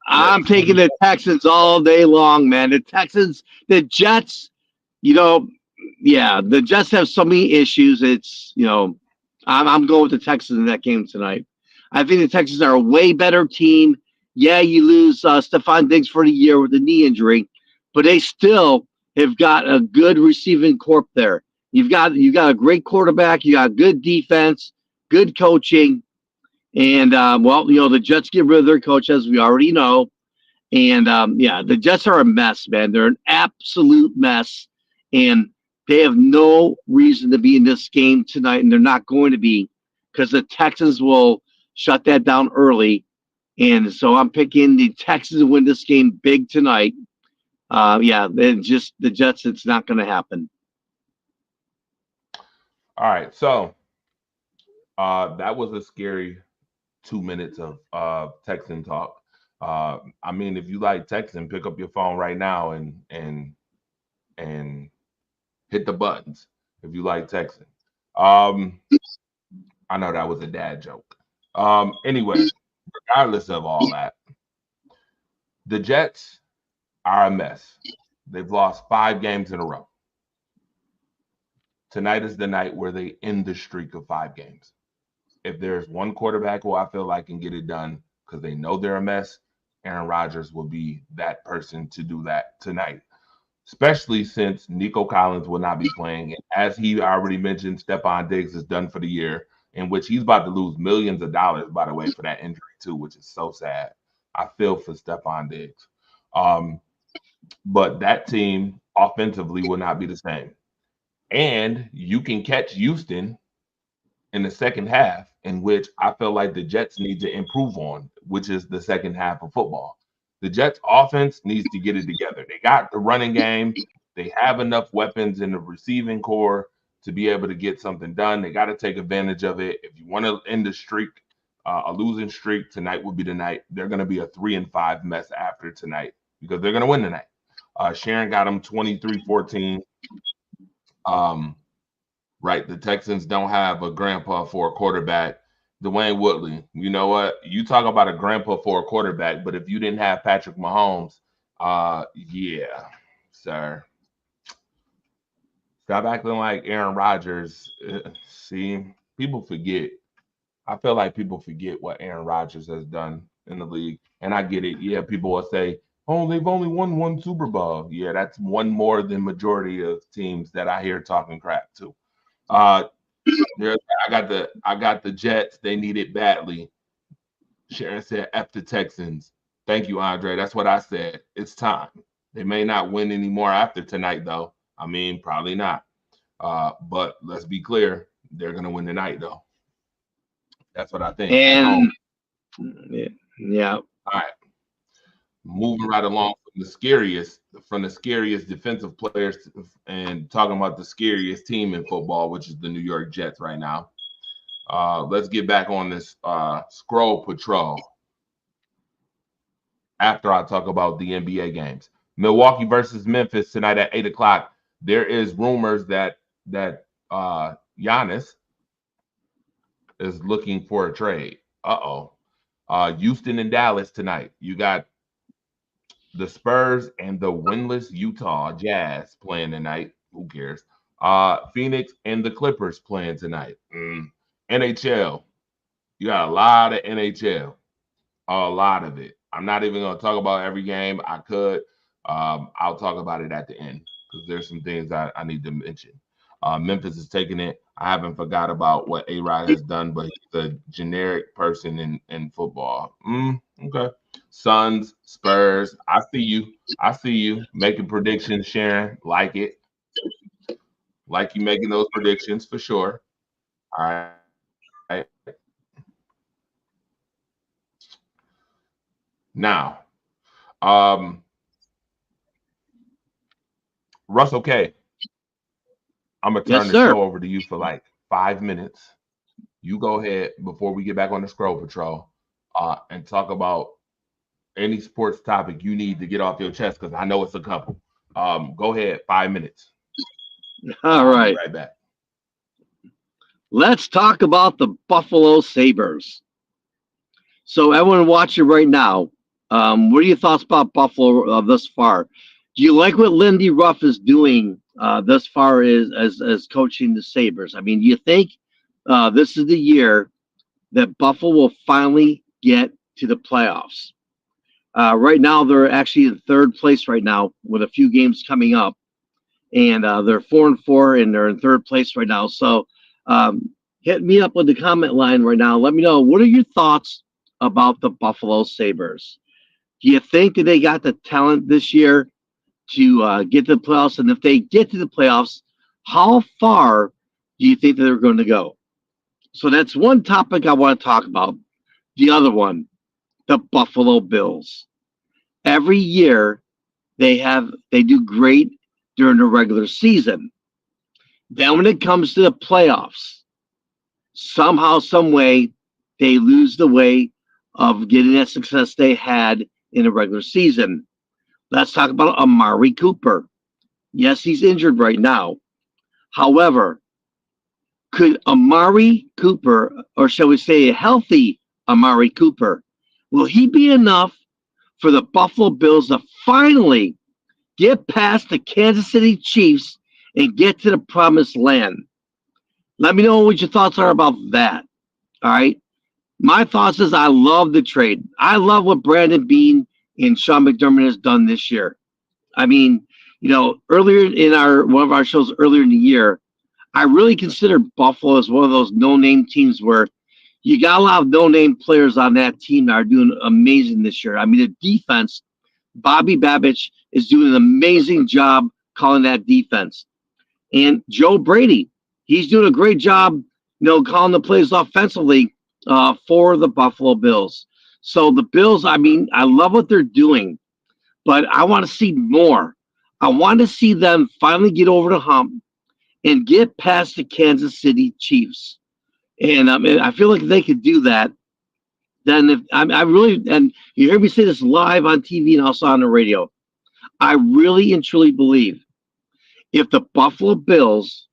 I'm taking the Texans all day long, man. The Jets, the Jets have so many issues. It's, I'm going with the Texans in that game tonight. I think the Texans are a way better team. Yeah, you lose Stephon Diggs for the year with a knee injury, but they still have got a good receiving corp there. You've got a great quarterback. You got good defense, good coaching, and the Jets get rid of their coach, as we already know. And the Jets are a mess, man. They're an absolute mess, and they have no reason to be in this game tonight, and they're not going to be because the Texans will shut that down early. And so I'm picking the Texans to win this game big tonight. The Jets, it's not going to happen. All right, so that was a scary 2 minutes of Texan talk. I mean, if you like Texan, pick up your phone right now and hit the buttons if you like Texan. I know that was a dad joke. Anyway, regardless of all that, the Jets are a mess. They've lost 5 games in a row. Tonight is the night where they end the streak of 5 games. If there's one quarterback who I feel like can get it done because they know they're a mess, Aaron Rodgers will be that person to do that tonight, especially since Nico Collins will not be playing. And as he already mentioned, Stephon Diggs is done for the year, in which he's about to lose millions of dollars, by the way, for that injury too, which is so sad. I feel for Stephon Diggs. But that team offensively will not be the same. And you can catch Houston in the second half, in which I feel like the Jets need to improve on, which is the second half of football. The Jets offense needs to get it together. They got the running game. They have enough weapons in the receiving core to be able to get something done. They got to take advantage of it. If you want to end the streak, a losing streak, tonight would be the night. They're going to be a 3-5 mess after tonight because they're going to win tonight. Sharon got them 23-14. Right, the Texans don't have a grandpa for a quarterback. Dwayne Woodley, you know what? You talk about a grandpa for a quarterback, but if you didn't have Patrick Mahomes, yeah, sir. Stop acting like Aaron Rodgers. See, people forget. I feel like people forget what Aaron Rodgers has done in the league. And I get it. Yeah, people will say, oh, they've only won one Super Bowl. Yeah, that's one more than majority of teams that I hear talking crap to. Uh I got the Jets. They need it badly. Sharon said F the Texans. Thank you, Andre. That's what I said. It's time. They may not win anymore after tonight, though. I mean, probably not. But let's be clear, they're gonna win tonight, though. That's what I think. At home. And yeah. All right. Moving right along from the scariest defensive players and talking about the scariest team in football, which is the New York Jets right now. Let's get back on this scroll patrol after I talk about the NBA games. Milwaukee versus Memphis tonight at 8:00. There is rumors that Giannis is looking for a trade. Houston and Dallas tonight. You got the Spurs and the winless Utah Jazz playing tonight. Who cares? Phoenix and the Clippers playing tonight. NHL. You got a lot of NHL. A lot of it. I'm not even going to talk about every game. I could. I'll talk about it at the end because there's some things I need to mention. Memphis is taking it. I haven't forgot about what A-Rod has done, but he's a generic person in football. Okay. Suns, Spurs. I see you. I see you making predictions, Sharon. Like it. Like you making those predictions for sure. All right. Now, Russell K. I'm gonna turn the show over to you for like 5 minutes. You go ahead before we get back on the scroll patrol, and talk about any sports topic you need to get off your chest because I know it's a couple. Go ahead, 5 minutes. All right. I'll be right back. Let's talk about the Buffalo Sabres. So everyone watching right now, what are your thoughts about Buffalo thus far? Do you like what Lindy Ruff is doing thus far as coaching the Sabres? I mean, do you think this is the year that Buffalo will finally get to the playoffs? Right now, they're actually in third place right now with a few games coming up. And they're 4-4, and they're in third place right now. So hit me up with the comment line right now. Let me know, what are your thoughts about the Buffalo Sabres? Do you think that they got the talent this year to get to the playoffs? And if they get to the playoffs, how far do you think that they're going to go? So that's one topic I want to talk about. The other one, the Buffalo Bills. Every year they do great during the regular season. Then when it comes to the playoffs, somehow, some way, they lose the way of getting that success they had in the regular season. Let's talk about Amari Cooper. Yes, he's injured right now. However, could Amari Cooper, or shall we say a healthy Amari Cooper, will he be enough for the Buffalo Bills to finally get past the Kansas City Chiefs and get to the promised land? Let me know what your thoughts are about that. All right. My thoughts is I love the trade. I love what Brandon Beane and Sean McDermott has done this year. I mean, earlier in one of our shows earlier in the year, I really consider Buffalo as one of those no-name teams where you got a lot of no-name players on that team that are doing amazing this year. I mean, the defense, Bobby Babich is doing an amazing job calling that defense. And Joe Brady, he's doing a great job, calling the plays offensively for the Buffalo Bills. So the Bills, I mean, I love what they're doing, but I want to see more. I want to see them finally get over the hump and get past the Kansas City Chiefs. And I feel like if they could do that, then and you hear me say this live on TV and also on the radio, I really and truly believe if the Buffalo Bills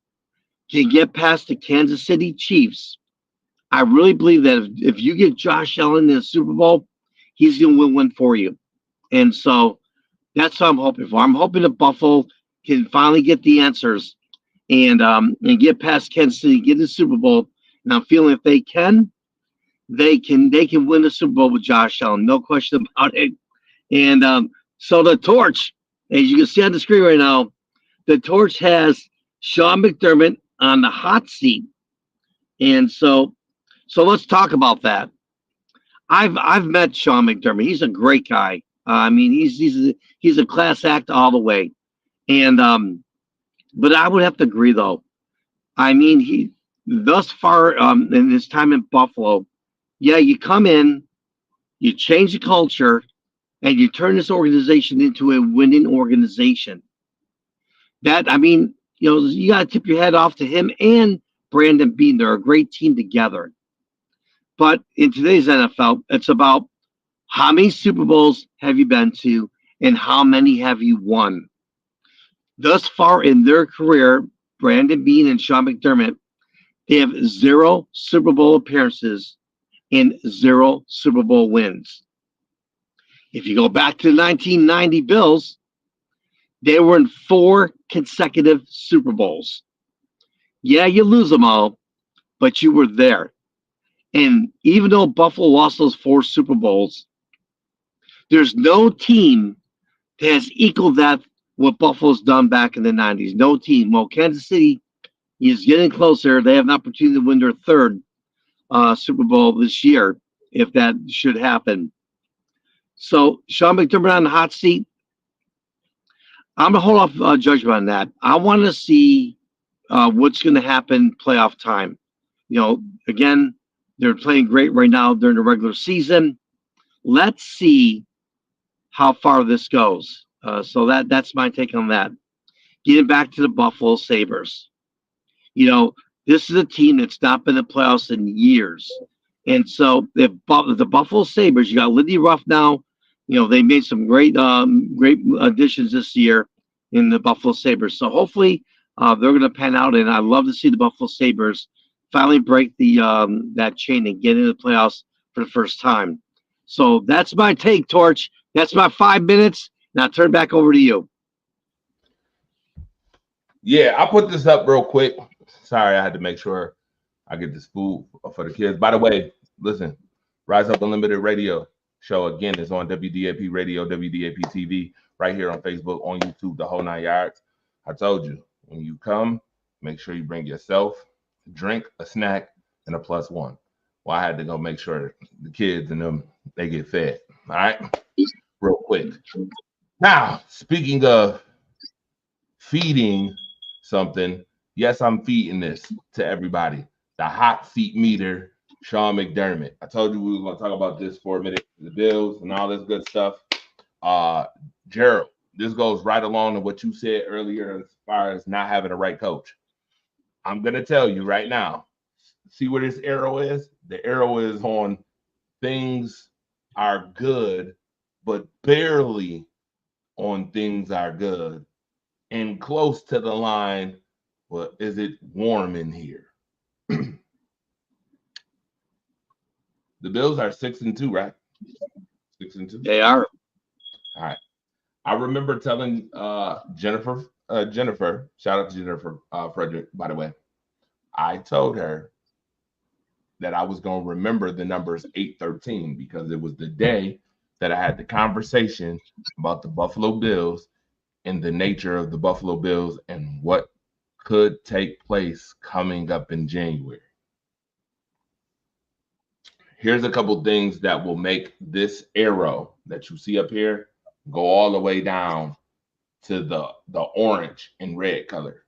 can get past the Kansas City Chiefs, I really believe that if you get Josh Allen in the Super Bowl, he's going to win for you. And so that's what I'm hoping for. I'm hoping that Buffalo can finally get the answers and get past Kansas City, get the Super Bowl. And I'm feeling if they can win the Super Bowl with Josh Allen, no question about it. And so the torch, as you can see on the screen right now, the torch has Sean McDermott on the hot seat. And so let's talk about that. I've met Sean McDermott. He's a great guy. I mean, he's a class act all the way. And but I would have to agree though. I mean, he thus far in his time in Buffalo, yeah, you come in, you change the culture, and you turn this organization into a winning organization. That I mean, you got to tip your head off to him and Brandon Beane. They're a great team together. But in today's NFL, it's about how many Super Bowls have you been to and how many have you won. Thus far in their career, Brandon Beane and Sean McDermott, they have 0 Super Bowl appearances and 0 Super Bowl wins. If you go back to the 1990 Bills, they were in 4 consecutive Super Bowls. Yeah, you lose them all, but you were there. And even though Buffalo lost those 4 Super Bowls, there's no team that has equaled that what Buffalo's done back in the 90s. No team. Well, Kansas City is getting closer. They have an opportunity to win their 3rd Super Bowl this year, if that should happen. So Sean McDermott on the hot seat. I'm going to hold off judgment on that. I want to see what's going to happen playoff time. Again, they're playing great right now during the regular season. Let's see how far this goes. So that's my take on that. Getting back to the Buffalo Sabres. This is a team that's not been in the playoffs in years. And so the Buffalo Sabres, you got Lindy Ruff now. They made some great additions this year in the Buffalo Sabres. So hopefully they're going to pan out. And I love to see the Buffalo Sabres finally break that chain and get into the playoffs for the first time. So that's my take, Torch. That's my 5 minutes. Now turn back over to you. Yeah, I'll put this up real quick. Sorry, I had to make sure I get this food for the kids. By the way, listen, Rise Up Unlimited Radio show again is on WDAP Radio, WDAP TV, right here on Facebook, on YouTube, the whole 9 yards. I told you, when you come, make sure you bring yourself a drink, a snack, and a +1. Well, I had to go make sure the kids and them, they get fed. All right, real quick. Now, speaking of feeding something, yes, I'm feeding this to everybody. The hot seat meter, Sean McDermott. I told you we were going to talk about this for a minute, the Bills and all this good stuff. Gerald, this goes right along to what you said earlier as far as not having a right coach. I'm going to tell you right now, see where this arrow is? The arrow is on things are good, but barely on things are good. And close to the line, well, is it warm in here? The Bills are 6-2, right? 6-2. They are. All right. I remember telling Jennifer, shout out to Jennifer Frederick, by the way. I told her that I was going to remember the numbers 8-13 because it was the day that I had the conversation about the Buffalo Bills and the nature of the Buffalo Bills and what could take place coming up in January. Here's a couple things that will make this arrow that you see up here go all the way down to the orange and red color.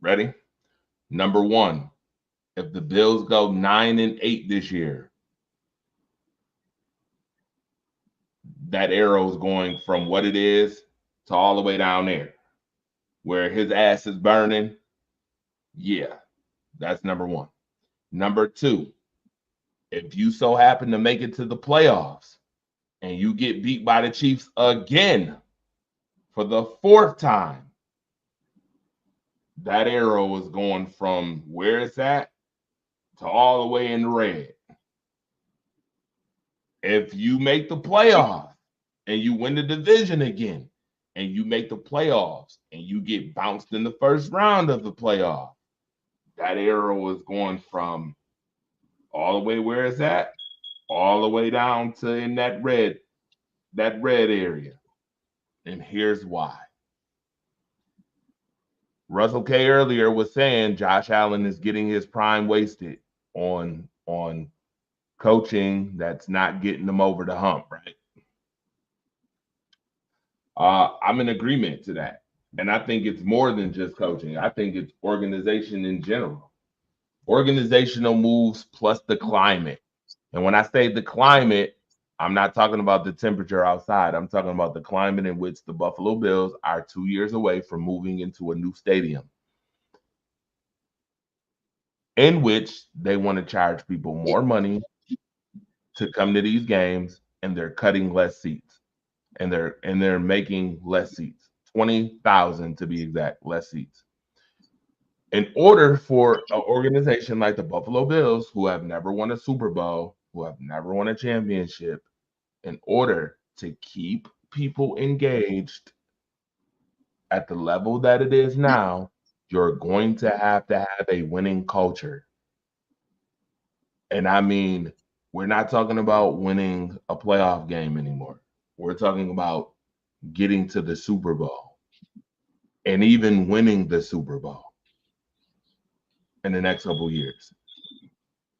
Ready? Number 1, if the Bills go 9-8 this year, that arrow is going from what it is to all the way down there where his ass is burning. Yeah, that's number 1. Number 2, if you so happen to make it to the playoffs and you get beat by the Chiefs again for the 4th time, that arrow is going from where it's at to all the way in the red. If you make the playoffs and you win the division again and you make the playoffs and you get bounced in the first round of the playoff, that arrow is going from all the way where it's at, all the way down to in that red area. And here's why. Russell K earlier was saying Josh Allen is getting his prime wasted on coaching that's not getting them over the hump, right? I'm in agreement to that. And I think it's more than just coaching. I think it's organization in general. Organizational moves plus the climate. And when I say the climate, I'm not talking about the temperature outside. I'm talking about the climate in which the Buffalo Bills are 2 years away from moving into a new stadium, in which they want to charge people more money to come to these games, and they're cutting less seats, and they're making less seats, 20,000 to be exact, less seats. In order for an organization like the Buffalo Bills, who have never won a Super Bowl, who have never won a championship, in order to keep people engaged at the level that it is now, you're going to have a winning culture. And I mean, we're not talking about winning a playoff game anymore. We're talking about getting to the Super Bowl and even winning the Super Bowl in the next couple of years.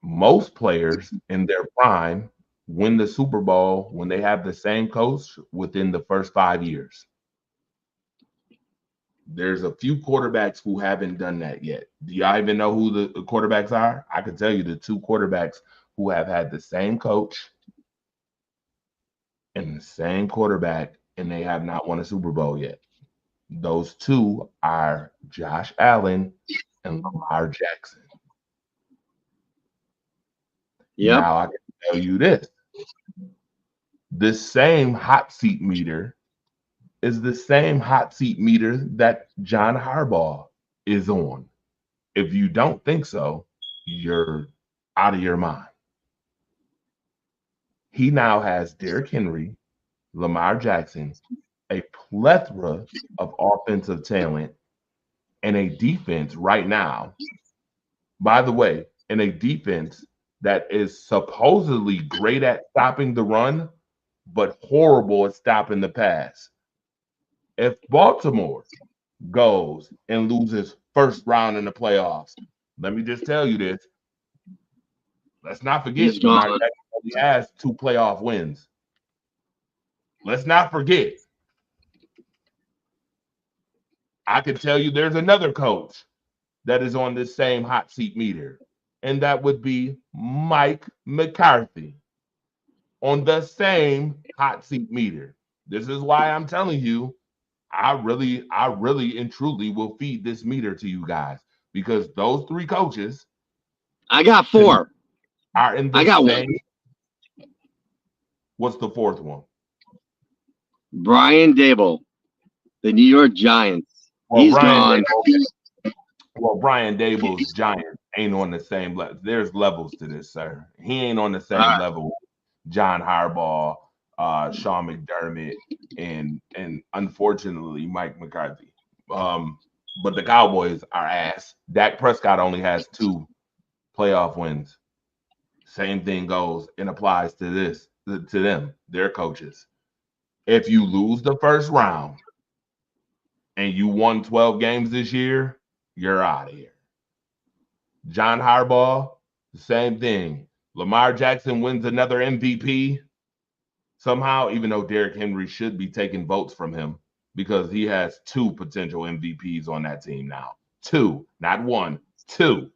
Most players in their prime win the Super Bowl when they have the same coach within the first 5 years. There's a few quarterbacks who haven't done that yet. Do y'all even know who the quarterbacks are? I can tell you the two quarterbacks who have had the same coach and the same quarterback, and they have not won a Super Bowl yet. Those two are Josh Allen and Lamar Jackson. Yep. Now I can tell you this. This same hot seat meter is the same hot seat meter that John Harbaugh is on. If you don't think so, you're out of your mind. He now has Derrick Henry, Lamar Jackson, a plethora of offensive talent, and a defense right now, by the way, in a defense that is supposedly great at stopping the run, but horrible at stopping the pass. If Baltimore goes and loses first round in the playoffs, let me just tell you this. Let's not forget Lamar Jackson only has 2 playoff wins. Let's not forget. I can tell you there's another coach that is on this same hot seat meter, and that would be Mike McCarthy on the same hot seat meter. This is why I'm telling you, I really and truly will feed this meter to you guys, because those 3 coaches, I got 4, are in the same. 1. What's the 4th one? Brian Daboll, the New York Giants. Well, He's gone. Brian Daboll's Giants ain't on the same level. There's levels to this, sir. He ain't on the same level. John Harbaugh, Sean McDermott, and unfortunately Mike McCarthy. But the Cowboys are ass. Dak Prescott only has 2 playoff wins. Same thing goes and applies to them, their coaches. If you lose the first round and you won 12 games this year, you're out of here. John Harbaugh, the same thing. Lamar Jackson wins another MVP somehow, even though Derrick Henry should be taking votes from him, because he has 2 potential MVPs on that team now. 2, not 1, 2.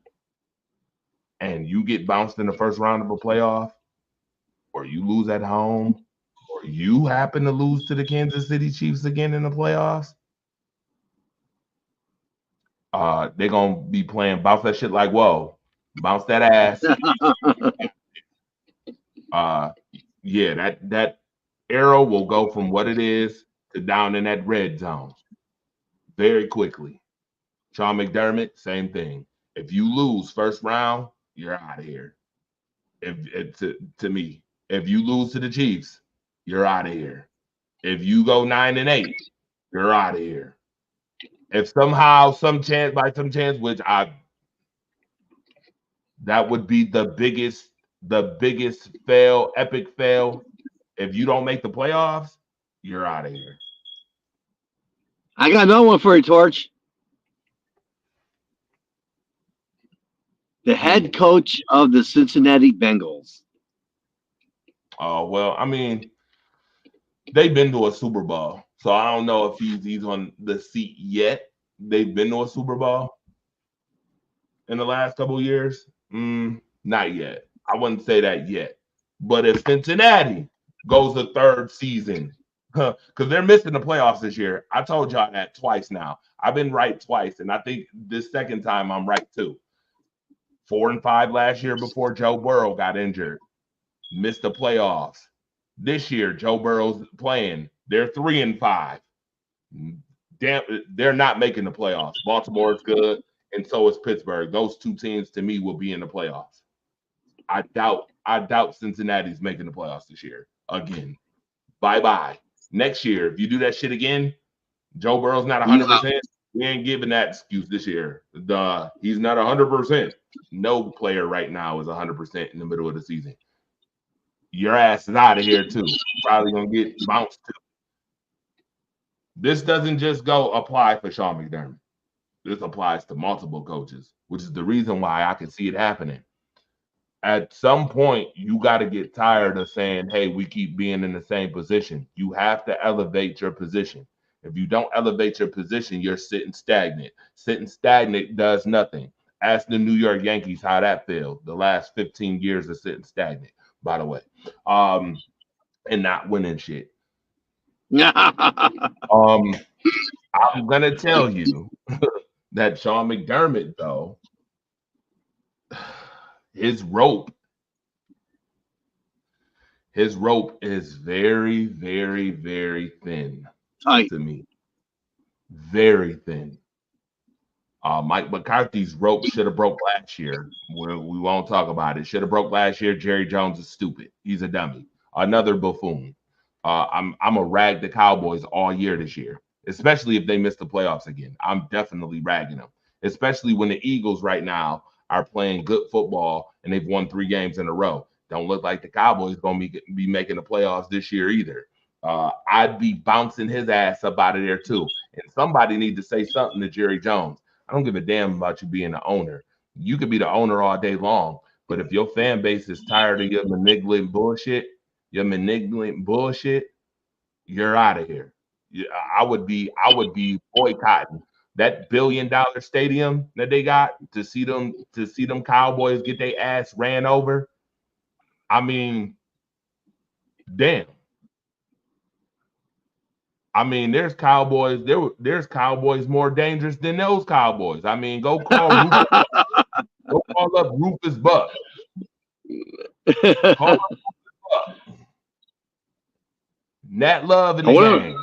And you get bounced in the first round of a playoff, or you lose at home, or you happen to lose to the Kansas City Chiefs again in the playoffs, they're going to be playing bounce that shit like, whoa, bounce that ass. Yeah, that arrow will go from what it is to down in that red zone very quickly. Sean McDermott, same thing. If you lose first round, you're out of here. To me, if you lose to the Chiefs, you're out of here. If you go 9-8 you're out of here. If somehow, by some chance, that would be the biggest fail, epic fail. If you don't make the playoffs, you're out of here. I got another one for you, Torch. The head coach of the Cincinnati Bengals. Oh, well, I mean, they've been to a Super Bowl, so I don't know if he's on the seat yet. They've been to a Super Bowl in the last couple of years. Not yet. I wouldn't say that yet. But if Cincinnati goes the third season, because they're missing the playoffs this year. I told y'all that twice now. I've been right twice, and I think this second time I'm right too. 4-5 last year before Joe Burrow got injured. Missed the playoffs. This year, Joe Burrow's playing. They're 3-5. Damn, they're not making the playoffs. Baltimore is good, and so is Pittsburgh. Those two teams to me will be in the playoffs. I doubt Cincinnati's making the playoffs this year again. Bye-bye. Next year, if you do that shit again, Joe Burrow's not 100%. We ain't giving that excuse this year. He's not 100%. No player right now is 100% in the middle of the season. Your ass is out of here too. Probably gonna get bounced too. This doesn't just go apply for Sean McDermott. This applies to multiple coaches, which is the reason why I can see it happening. At some point, you got to get tired of saying, hey, we keep being in the same position. You have to elevate your position. If you don't elevate your position, you're sitting stagnant. Sitting stagnant does nothing. Ask the New York Yankees how that failed the last 15 years of sitting stagnant, by the way, and not winning shit. I'm going to tell you that Sean McDermott, though, his rope is very, very, very thin to me. Very thin. Mike McCarthy's rope should have broke last year. We won't talk about it. Should have broke last year. Jerry Jones is stupid. He's a dummy. Another buffoon. I'm a rag the Cowboys all year this year, especially if they miss the playoffs again. I'm definitely ragging them, especially when the Eagles right now are playing good football and they've won 3 games in a row. Don't look like the Cowboys going to be making the playoffs this year either. I'd be bouncing his ass up out of there too. And somebody need to say something to Jerry Jones. I don't give a damn about you being the owner. You could be the owner all day long, but if your fan base is tired of your malignant bullshit, you're out of here. I would be boycotting that $1 billion stadium that they got to see them Cowboys get their ass ran over. I mean, damn. I mean, there's Cowboys more dangerous than those Cowboys. I mean, go call up Rufus Buck. Call up Buck. Nat Love in the game.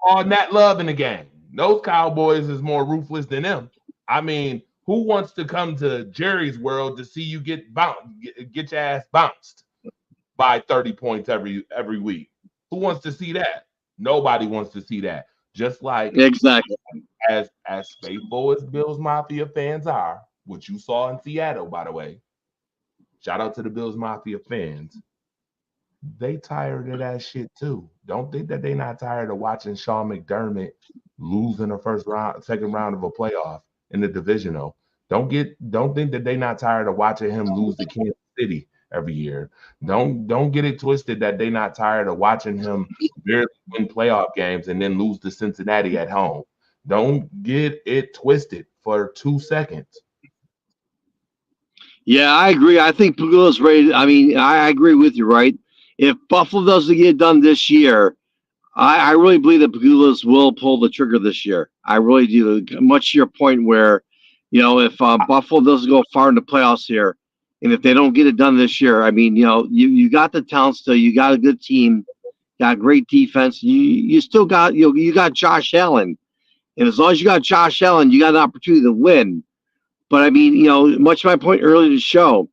Call Nat Love in the game. Those Cowboys is more ruthless than them. I mean, who wants to come to Jerry's world to see you get your ass bounced by 30 points every week? Who wants to see that? Nobody wants to see that. Just like exactly as faithful as Bills Mafia fans are, which you saw in Seattle, by the way. Shout out to the Bills Mafia fans. They tired of that shit too. Don't think that they not tired of watching Sean McDermott lose in the second round of a playoff in the divisional. Don't think that they not tired of watching him lose to Kansas City every year. Don't get it twisted that they not tired of watching him barely win playoff games and then lose to Cincinnati at home. Don't get it twisted for 2 seconds. Yeah, I agree. I think Pagula's ready. I mean, I agree with you, right? If Buffalo doesn't get it done this year, I really believe that Pagula's will pull the trigger this year. I really do. Much to your point where, if Buffalo doesn't go far in the playoffs here, and if they don't get it done this year, I mean, you got the talent still. You got a good team, got great defense. You still got, you got Josh Allen. And as long as you got Josh Allen, you got an opportunity to win. But I mean, much to my point earlier in the show,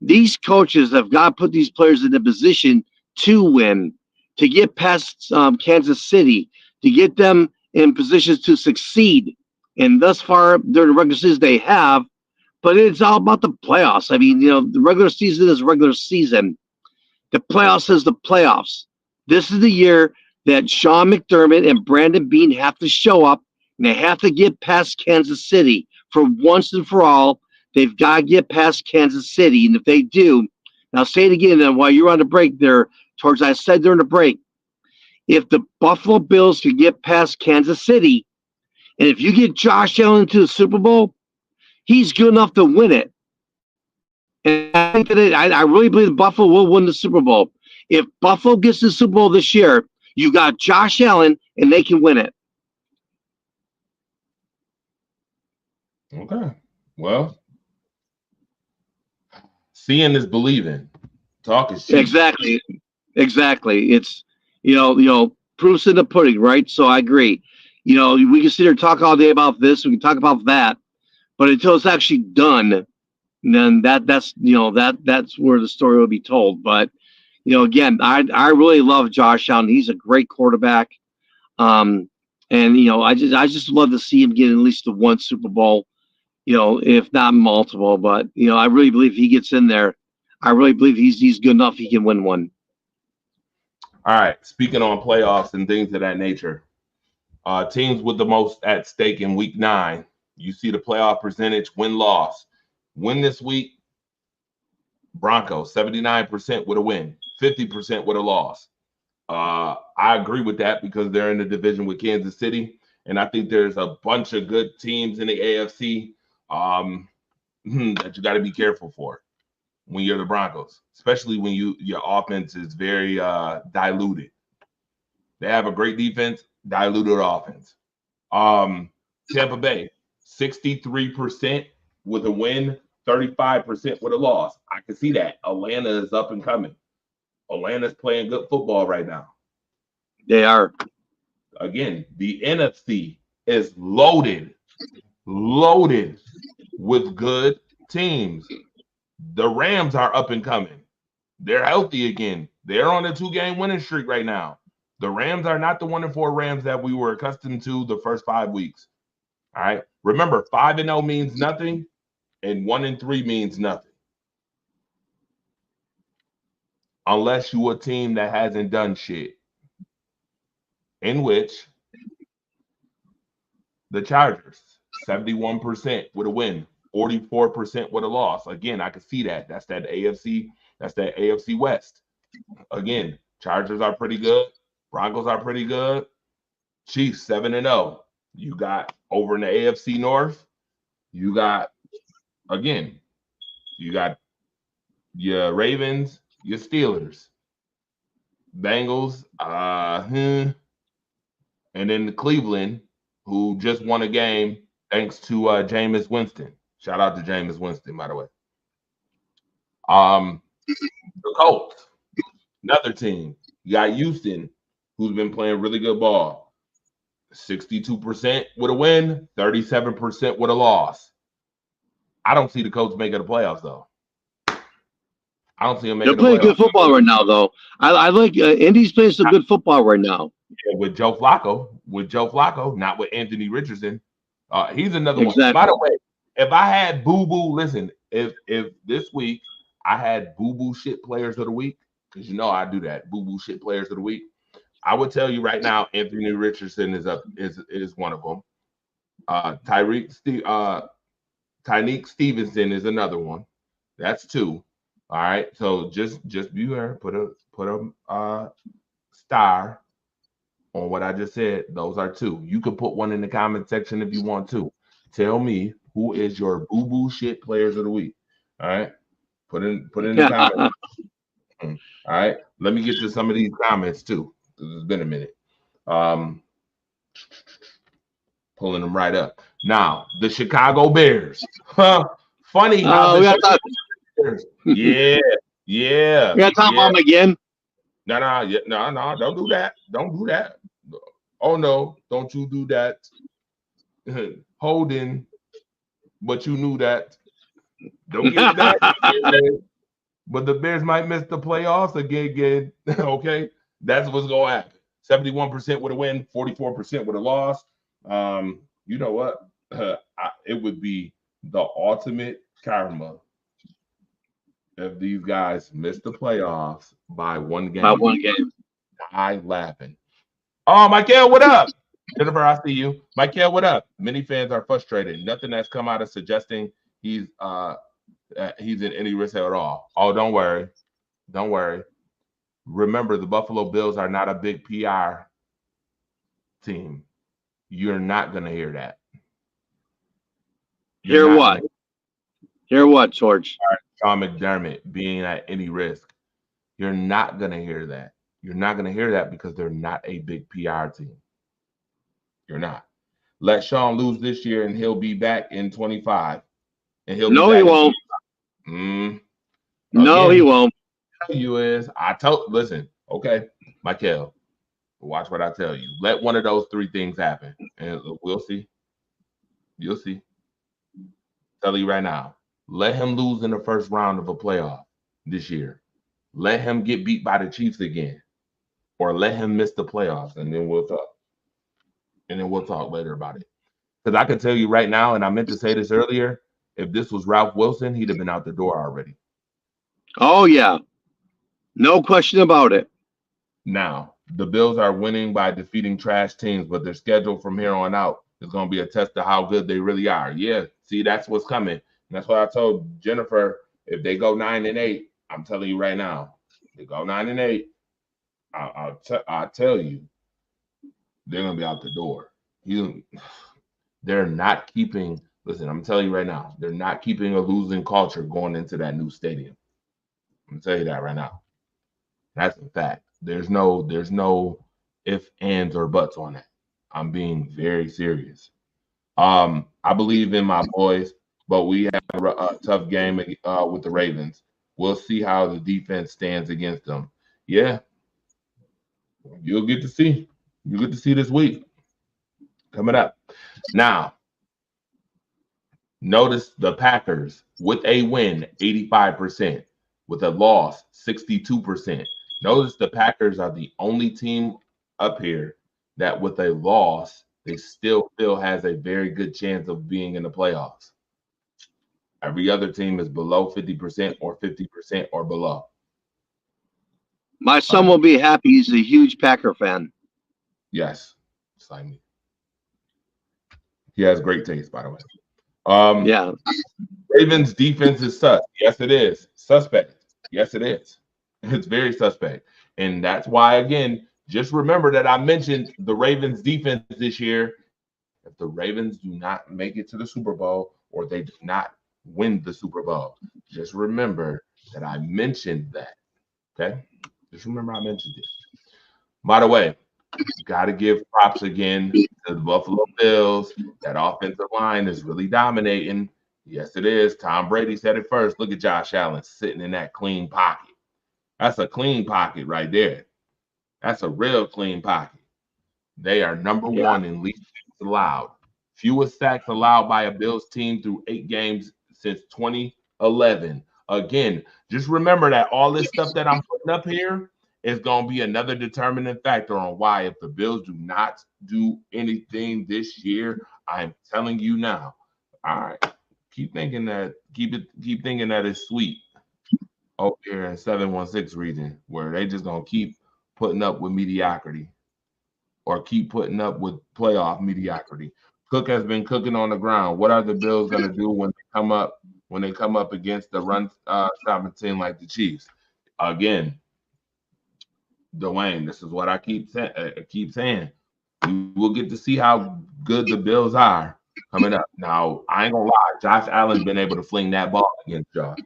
these coaches have got to put these players in a position to win, to get past Kansas City, to get them in positions to succeed. And thus far, during the regular season, they have. But it's all about the playoffs. I mean, the regular season is regular season. The playoffs is the playoffs. This is the year that Sean McDermott and Brandon Beane have to show up, and they have to get past Kansas City. For once and for all, they've got to get past Kansas City. And if they do, now say it again, and while you're on the break there, towards I said during the break, if the Buffalo Bills can get past Kansas City, and if you get Josh Allen to the Super Bowl, he's good enough to win it. And I think that I really believe Buffalo will win the Super Bowl. If Buffalo gets the Super Bowl this year, you got Josh Allen, and they can win it. Okay. Well, seeing is believing. Talk is cheap. Exactly. It's proof's in the pudding, right? So I agree. We can sit here and talk all day about this. We can talk about that, but until it's actually done, then that's where the story will be told. But again, I really love Josh Allen. He's a great quarterback, and I just love to see him get at least the one Super Bowl, if not multiple. But I really believe if he gets in there, I really believe he's good enough. He can win one. All right. Speaking on playoffs and things of that nature, teams with the most at stake in Week 9. You see the playoff percentage, win-loss. Win this week, Broncos, 79% with a win, 50% with a loss. I agree with that because they're in the division with Kansas City, and I think there's a bunch of good teams in the AFC that you got to be careful for when you're the Broncos, especially when your offense is very diluted. They have a great defense, diluted offense. Tampa Bay, 63% with a win, 35% with a loss. I can see that. Atlanta is up and coming. Atlanta's playing good football right now. They are. Again, the NFC is loaded with good teams. The Rams are up and coming. They're healthy again. They're on a 2-game winning streak right now. The Rams are not the 1-4 Rams that we were accustomed to the first 5 weeks. All right. Remember, 5-0 means nothing, and 1-3 means nothing. Unless you're a team that hasn't done shit. In which the Chargers, 71% with a win, 44% with a loss. Again, I can see that. That's that AFC West. Again, Chargers are pretty good. Broncos are pretty good. Chiefs, 7-0. You got over in the AFC North, you got your Ravens, your Steelers, Bengals, and then the Cleveland, who just won a game thanks to Jameis Winston. Shout out to Jameis Winston, by the way. The Colts, another team. You got Houston, who's been playing really good ball. 62% with a win, 37% with a loss. I don't see the Colts making the playoffs, though. I don't see them making the playoffs. They're playing good football right now, though. I like Indy's playing some good football right now. Yeah, with Joe Flacco, not with Anthony Richardson. He's another one. By the way, if I had boo-boo, listen, if this week I had boo-boo shit players of the week, because I do that, boo-boo shit players of the week, I would tell you right now, Anthony Richardson is one of them. Tyreek Stevenson is another one. That's 2. All right. So just be aware. Put a star on what I just said. Those are 2. You can put one in the comment section if you want to. Tell me who is your boo-boo shit players of the week. All right. Put in the comments. All right. Let me get to some of these comments too. It's been a minute. Pulling them right up. Now, the Chicago Bears. Funny how Bears. Yeah. You got to talk about them again? No, don't do that. Don't do that. Oh, no, don't you do that. Holding, but you knew that. Don't get that. But the Bears might miss the playoffs again. Okay? That's what's going to happen. 71% with a win, 44% with a loss. You know what? It would be the ultimate karma if these guys miss the playoffs by one game. By one game. I laughing. Oh, Michael, what up? Jennifer, I see you. Michael, what up? Many fans are frustrated. Nothing has come out of suggesting he's in any risk at all. Oh, don't worry. Don't worry. Remember, the Buffalo Bills are not a big PR team. You're not going to hear that. Hear what? Hear what, George? Sean McDermott being at any risk. You're not going to hear that. You're not going to hear that because they're not a big PR team. You're not. Let Sean lose this year and he'll be back in 25. And he'll No, he won't. No, he won't. You is listen, okay, Michael, watch what I tell you. Let one of those three things happen, and we'll see. You'll see. Tell you right now. Let him lose in the first round of a playoff this year. Let him get beat by the Chiefs again, or let him miss the playoffs, and then we'll talk. And then we'll talk later about it. Because I can tell you right now, and I meant to say this earlier, if this was Ralph Wilson, he'd have been out the door already. Oh, yeah. No question about it. Now, the Bills are winning by defeating trash teams, but their schedule from here on out is going to be a test of how good they really are. Yeah, see, that's what's coming. And that's what I told Jennifer. If they go 9-8, I'm telling you right now, they go 9-8, I'll tell you, they're going to be out the door. They're not keeping, listen, I'm telling you right now, they're not keeping a losing culture going into that new stadium. I'm going to tell you that right now. That's a fact. There's no ifs, ands, or buts on that. I'm being very serious. I believe in my boys, but we have a tough game with the Ravens. We'll see how the defense stands against them. Yeah, you'll get to see. You'll get to see this week coming up. Now, notice the Packers with a win, 85%. With a loss, 62%. Notice the Packers are the only team up here that with a loss, they still has a very good chance of being in the playoffs. Every other team is below 50% or 50% or below. My son will be happy. He's a huge Packer fan. Yes. It's like me. He has great taste, by the way. Yeah. Ravens defense is sus. Yes, it is. Suspect. Yes, it is. It's very suspect. And that's why, again, just remember that I mentioned the Ravens defense this year. If the Ravens do not make it to the Super Bowl or they do not win the Super Bowl, just remember that I mentioned that. Okay? Just remember I mentioned it. By the way, you got to give props again to the Buffalo Bills. That offensive line is really dominating. Yes, it is. Tom Brady said it first. Look at Josh Allen sitting in that clean pocket. That's a clean pocket right there. That's a real clean pocket. They are number one in least sacks allowed. Fewest sacks allowed by a Bills team through 8 games since 2011. Again, just remember that all this stuff that I'm putting up here is going to be another determining factor on why if the Bills do not do anything this year, I'm telling you now. All right. Keep thinking that it's sweet over here in 716 region where they just gonna keep putting up with mediocrity or keep putting up with playoff mediocrity. Cook has been cooking on the ground. What are the Bills gonna do when they come up against the run stopping team like the Chiefs? Again, Dwayne, this is what I keep saying. We will get to see how good the Bills are coming up. Now, I ain't gonna lie, Josh Allen's been able to fling that ball against y'all.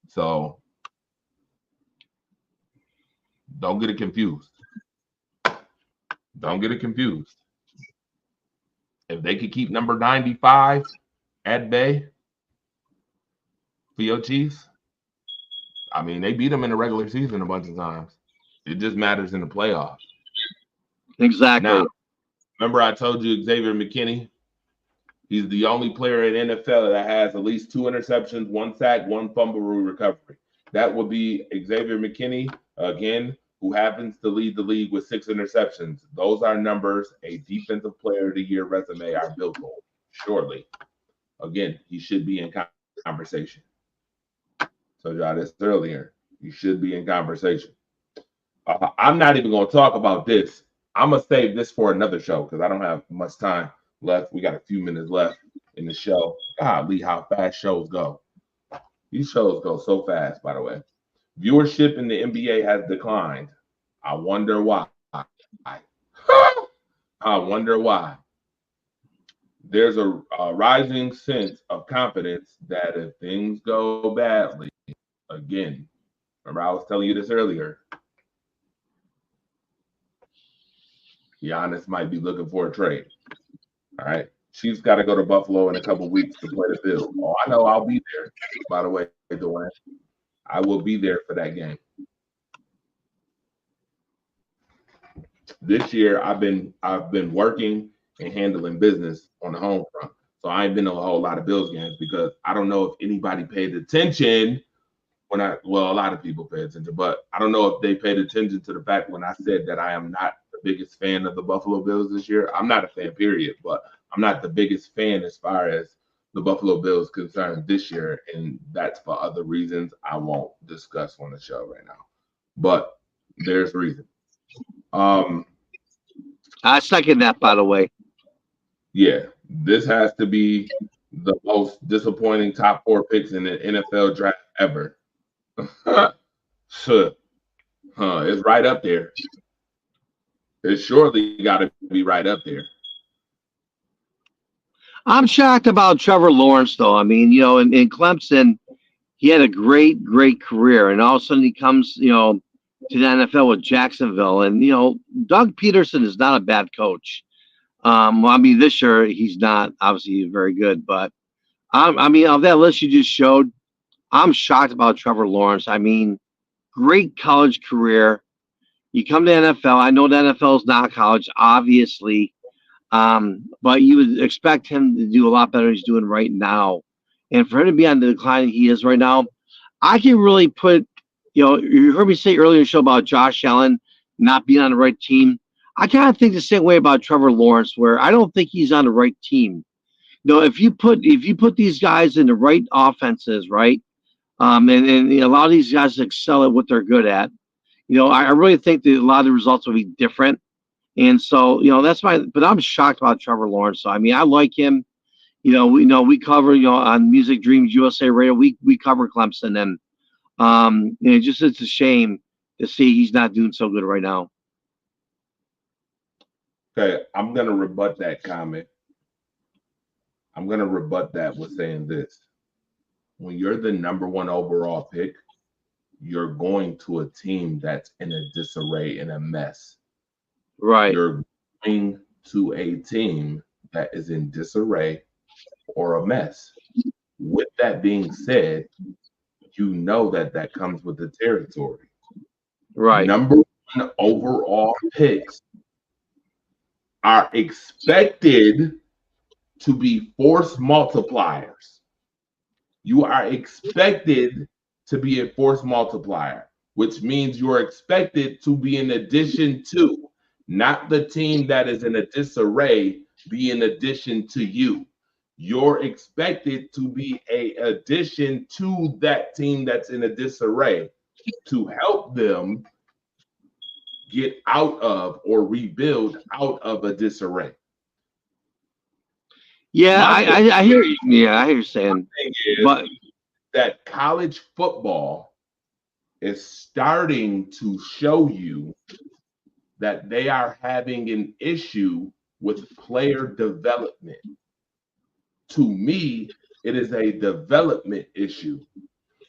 So don't get it confused. Don't get it confused. If they could keep number 95 at bay for your Chiefs, I mean, they beat them in the regular season a bunch of times. It just matters in the playoffs. Exactly. Now, remember I told you Xavier McKinney? He's the only player in NFL that has at least 2 interceptions, 1 sack, 1 fumble recovery. That would be Xavier McKinney. Again, who happens to lead the league with 6 interceptions. Those are numbers a defensive player of the year resume are built on. Surely. Again, he should be in conversation. So, y'all, this earlier. You should be in conversation. I'm not even going to talk about this. I'm going to save this for another show because I don't have much time left. We got a few minutes left in the show. Golly, how fast shows go. These shows go so fast, by the way. Viewership in the NBA has declined. I wonder why. I wonder why. There's a rising sense of confidence that if things go badly, again, remember I was telling you this earlier, Giannis might be looking for a trade. All right. She's got to go to Buffalo in a couple weeks to play the Bills. Oh, I know I'll be there, by the way, Dwayne. I will be there for that game. This year I've been working and handling business on the home front. So I ain't been to a whole lot of Bills games because I don't know if anybody paid attention when a lot of people pay attention, but I don't know if they paid attention to the fact when I said that I am not the biggest fan of the Buffalo Bills this year. I'm not a fan, period, but I'm not the biggest fan as far as the Buffalo Bills concerned this year, and that's for other reasons I won't discuss on the show right now. But there's reason. I second that, by the way. Yeah, this has to be the most disappointing top 4 picks in the NFL draft ever. It's right up there. It's surely got to be right up there. I'm shocked about Trevor Lawrence, though. I mean, in Clemson, he had a great, great career, and all of a sudden he comes, to the NFL with Jacksonville, and Doug Peterson is not a bad coach. This year he's not obviously very good, but of that list you just showed, I'm shocked about Trevor Lawrence. I mean, great college career. You come to NFL. I know the NFL is not college, obviously, but you would expect him to do a lot better than he's doing right now. And for him to be on the decline he is right now, I can really put, you heard me say earlier in the show about Josh Allen not being on the right team. I kind of think the same way about Trevor Lawrence, where I don't think he's on the right team. If you put these guys in the right offenses, right, and a lot of these guys excel at what they're good at, I really think that a lot of the results will be different. And so, that's but I'm shocked about Trevor Lawrence. So, I mean, I like him. We cover, on Music Dreams USA Radio, we cover Clemson, and it's a shame to see he's not doing so good right now. Okay, I'm going to rebut that comment. I'm going to rebut that with saying this. When you're the number 1 overall pick, you're going to a team that's in a disarray and a mess. Right. You're going to a team that is in disarray or a mess. With that being said, that comes with the territory. Right. Number 1 overall picks are expected to be force multipliers. You are expected to be a force multiplier, which means you are expected to be in addition to, not the team that is in a disarray, be in addition to you. You're expected to be an addition to that team that's in a disarray to help them get out of or rebuild out of a disarray. Yeah, I hear you. Yeah, I hear you saying. But that college football is starting to show you that they are having an issue with player development. To me, it is a development issue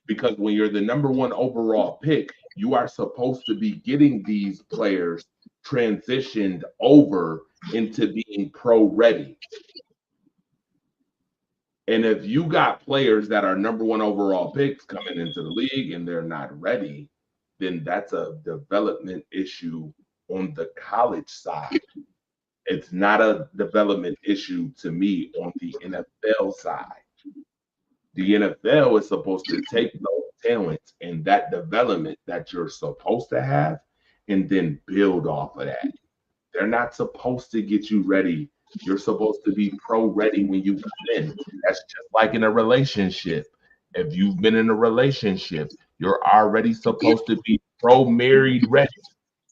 because when you're the number 1 overall pick, you are supposed to be getting these players transitioned over into being pro ready. And if you got players that are number 1 overall picks coming into the league and they're not ready, then that's a development issue on the college side. It's not a development issue to me on the NFL side. The NFL is supposed to take those talents and that development that you're supposed to have and then build off of that. They're not supposed to get you ready. You're supposed to be pro ready when you come in. That's just like in a relationship. If you've been in a relationship, you're already supposed to be pro married ready.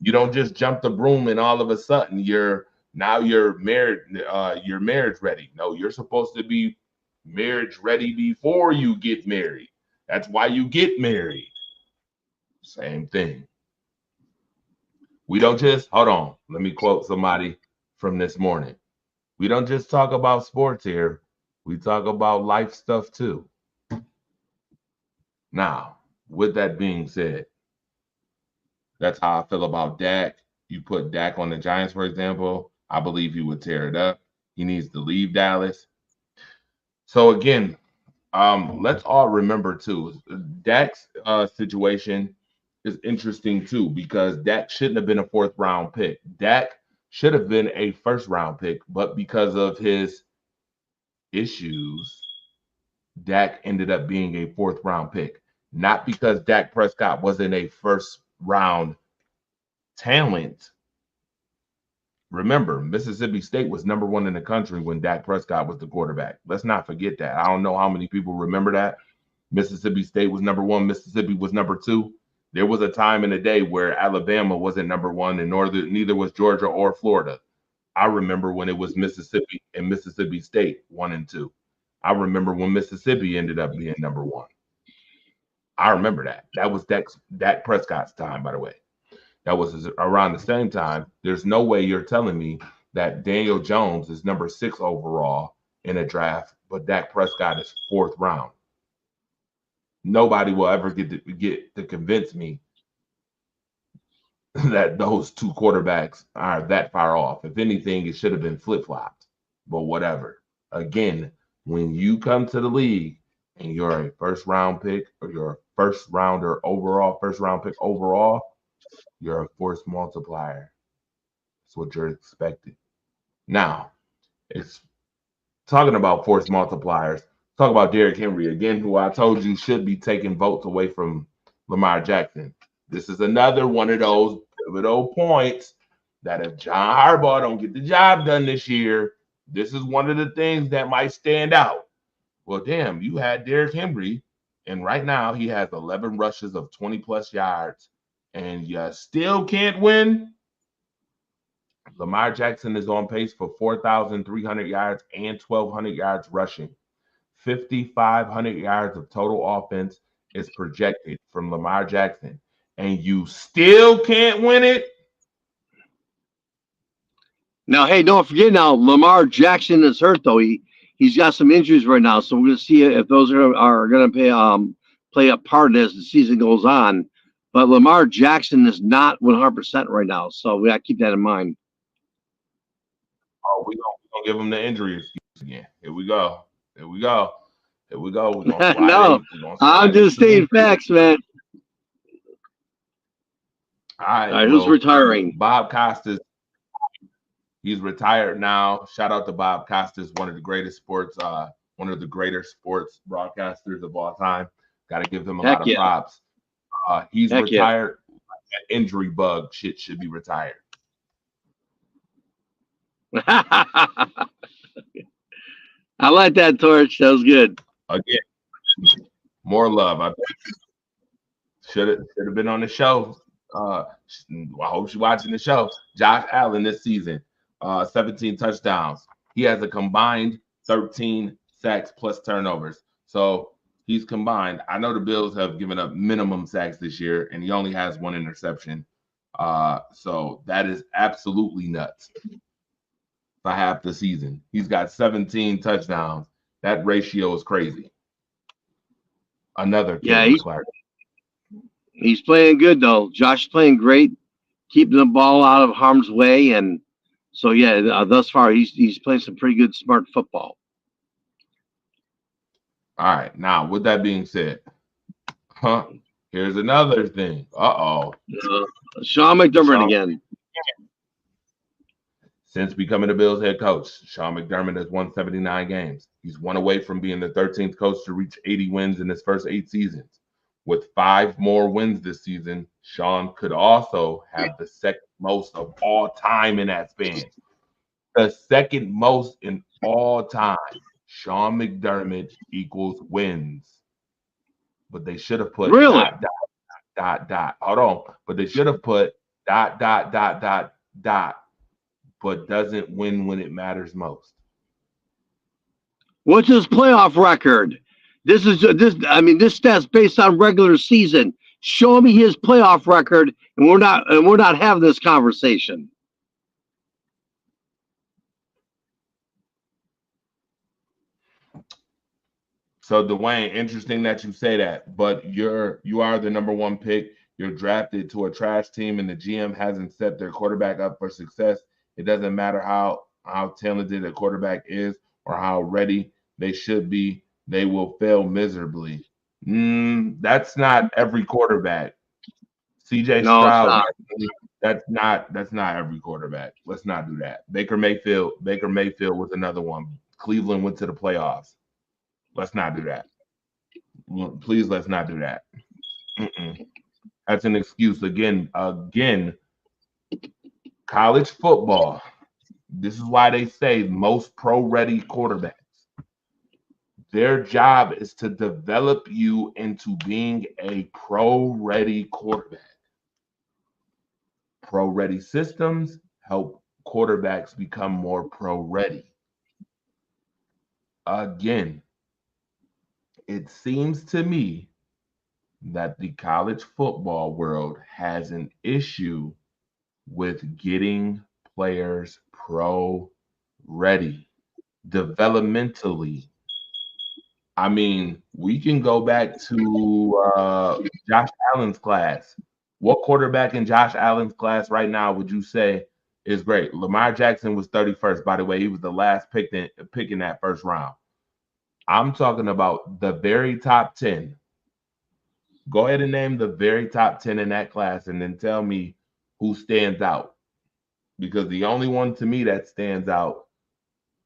You don't just jump the broom and all of a sudden you're married, you're marriage ready. No, you're supposed to be marriage ready before you get married. That's why you get married. Same thing. We don't just hold on. Let me quote somebody from this morning. We don't just talk about sports here. We talk about life stuff too. Now, with that being said, that's how I feel about Dak. You put Dak on the Giants, for example, I believe he would tear it up. He needs to leave Dallas. So again, let's all remember too, Dak's situation is interesting too because Dak shouldn't have been a fourth round pick. Dak should have been a first round pick, but because of his issues, Dak ended up being a fourth round pick. Not because Dak Prescott wasn't a first round talent. Remember, Mississippi State was number 1 in the country when Dak Prescott was the quarterback. Let's not forget that. I don't know how many people remember that. Mississippi State was number 1. Mississippi was number 2. There was a time in the day where Alabama wasn't number 1 and neither was Georgia or Florida. I remember when it was Mississippi and Mississippi State 1 and 2. I remember when Mississippi ended up being number 1. I remember that. That was Dak Prescott's time, by the way. That was around the same time. There's no way you're telling me that Daniel Jones is number 6 overall in a draft, but Dak Prescott is 4th round. Nobody will ever get to convince me that those two quarterbacks are that far off. If anything, it should have been flip-flopped, but whatever. Again, when you come to the league and you're a first round pick or you're a first round pick overall, you're a force multiplier. That's what you're expected. Now, it's talking about force multipliers. Talk about Derrick Henry again, who I told you should be taking votes away from Lamar Jackson. This is another one of those pivotal points that if John Harbaugh don't get the job done this year, this is one of the things that might stand out. Well, damn, you had Derrick Henry, and right now he has 11 rushes of 20-plus yards, and you still can't win. Lamar Jackson is on pace for 4,300 yards and 1,200 yards rushing. 5,500 yards of total offense is projected from Lamar Jackson, and you still can't win it? Now, hey, don't forget now, Lamar Jackson is hurt, though. He's got some injuries right now, so we're going to see if those are going to play a part as the season goes on. But Lamar Jackson is not 100% right now, so we got to keep that in mind. Oh, we're going to give him the injury excuse again. Here we go. No, I'm just stating facts, man. All right, who's retiring? Bob Costas. He's retired now. Shout out to Bob Costas, one of the greater sports broadcasters of all time. Got to give him a lot of props. He's retired. That injury bug shit should be retired. I like that, Torch. That was good. Again, more love. I should have been on the show. I hope you're watching the show. Josh Allen this season, 17 touchdowns. He has a combined 13 sacks plus turnovers. So he's combined. I know the Bills have given up minimum sacks this year, and he only has 1 interception. So that is absolutely nuts. For half the season, he's got 17 touchdowns. That ratio is crazy. Another he's playing good though. Josh is playing great, keeping the ball out of harm's way, and so thus far he's playing some pretty good, smart football. All right, now with that being said, here's another thing. Sean McDermott again. Since becoming the Bills head coach, Sean McDermott has won 79 games. He's one away from being the 13th coach to reach 80 wins in his first 8 seasons. With 5 more wins this season, Sean could also have the second most of all time in that span. The second most in all time. Sean McDermott equals wins. But they should have put Really? dot. Hold on. But they should have put dot. But doesn't win when it matters most. What's his playoff record? This stat's based on regular season. Show me his playoff record, and we're not having this conversation. So Dwayne, interesting that you say that, but you are the number 1 pick. You're drafted to a trash team, and the GM hasn't set their quarterback up for success. It doesn't matter how talented a quarterback is or how ready they should be. They will fail miserably. That's not every quarterback. CJ Stroud. That's not every quarterback. Let's not do that. Baker Mayfield was another one. Cleveland went to the playoffs. Let's not do that. Please, let's not do that. That's an excuse. Again, college football. This is why they say most pro-ready quarterbacks. Their job is to develop you into being a pro-ready quarterback. Pro-ready systems help quarterbacks become more pro-ready. Again, it seems to me that the college football world has an issue with getting players pro-ready developmentally. I mean, we can go back to Josh Allen's class. What quarterback in Josh Allen's class right now would you say is great? Lamar Jackson was 31st, by the way. He was the last pick in that first round. I'm talking about the very top 10. Go ahead and name the very top 10 in that class and then tell me who stands out. Because the only one to me that stands out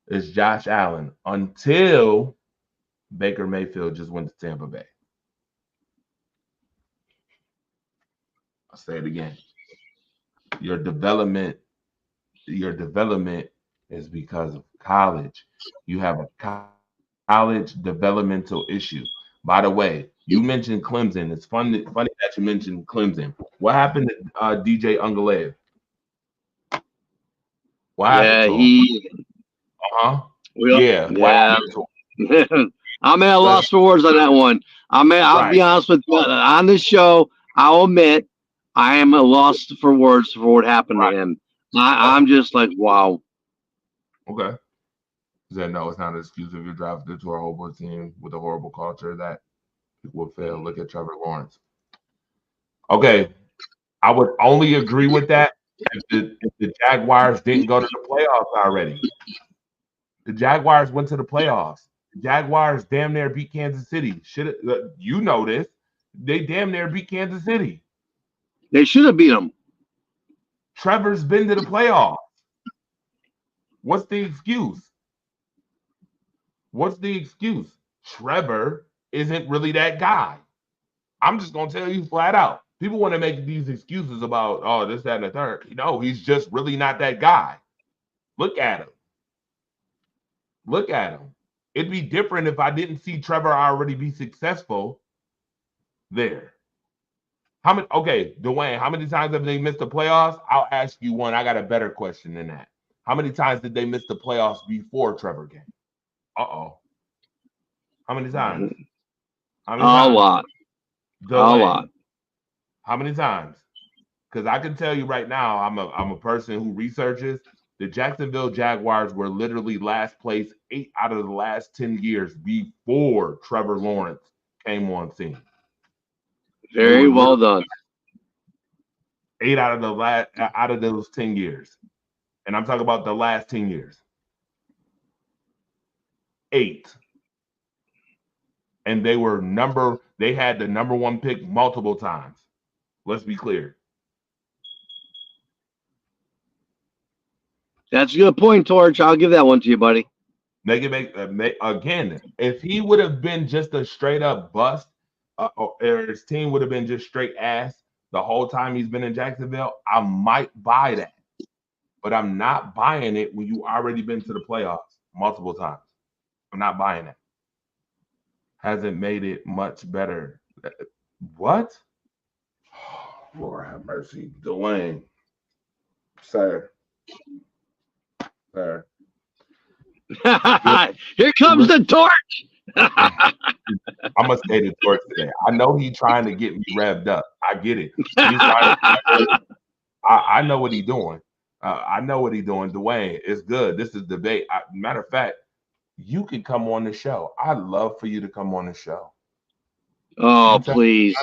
is Josh Allen until Baker Mayfield just went to Tampa Bay. I'll say it again. Your development is because of college. You have a college developmental issue. By the way, you mentioned Clemson. It's funny that you mentioned Clemson. What happened to DJ Ungalev? What happened to him? I'm at a loss for words on that one. I'll be honest with you. On this show, I'll admit I am at a loss for words for what happened to him. I'm just like, wow. Okay. No, it's not an excuse if you're drafted to a horrible team with a horrible culture that will fail. Look at Trevor Lawrence. Okay. I would only agree with that if the Jaguars didn't go to the playoffs already. The Jaguars went to the playoffs. The Jaguars damn near beat Kansas City. You know this. They damn near beat Kansas City. They should have beat them. Trevor's been to the playoffs. What's the excuse? Trevor isn't really that guy. I'm just going to tell you flat out. People want to make these excuses about, oh, this, that, and the third. He's just really not that guy. Look at him. It'd be different if I didn't see Trevor already be successful there. Dwayne, how many times have they missed the playoffs? I'll ask you one. I got a better question than that. How many times did they miss the playoffs before Trevor came? How many times? A lot. How many times? Because I can tell you right now, I'm a person who researches. The Jacksonville Jaguars were literally last place 8 out of the last 10 years before Trevor Lawrence came on scene. Very well done. 8 out of those 10 years. And I'm talking about the last 10 years. 8. And they had the number 1 pick multiple times. Let's be clear. That's a good point, Torch. I'll give that one to you, buddy. Again, if he would have been just a straight up bust, or his team would have been just straight ass the whole time he's been in Jacksonville, I might buy that. But I'm not buying it when you already been to the playoffs multiple times. I'm not buying it. Hasn't made it much better. What? Lord have mercy. Dwayne. Sir. Here comes the torch. I'm gonna stay the torch today. I know he's trying to get me revved up. I get it. I know what he's doing. I know what he's doing. Dwayne, it's good. This is debate. Matter of fact, you can come on the show. I'd love for you to come on the show. Oh, please.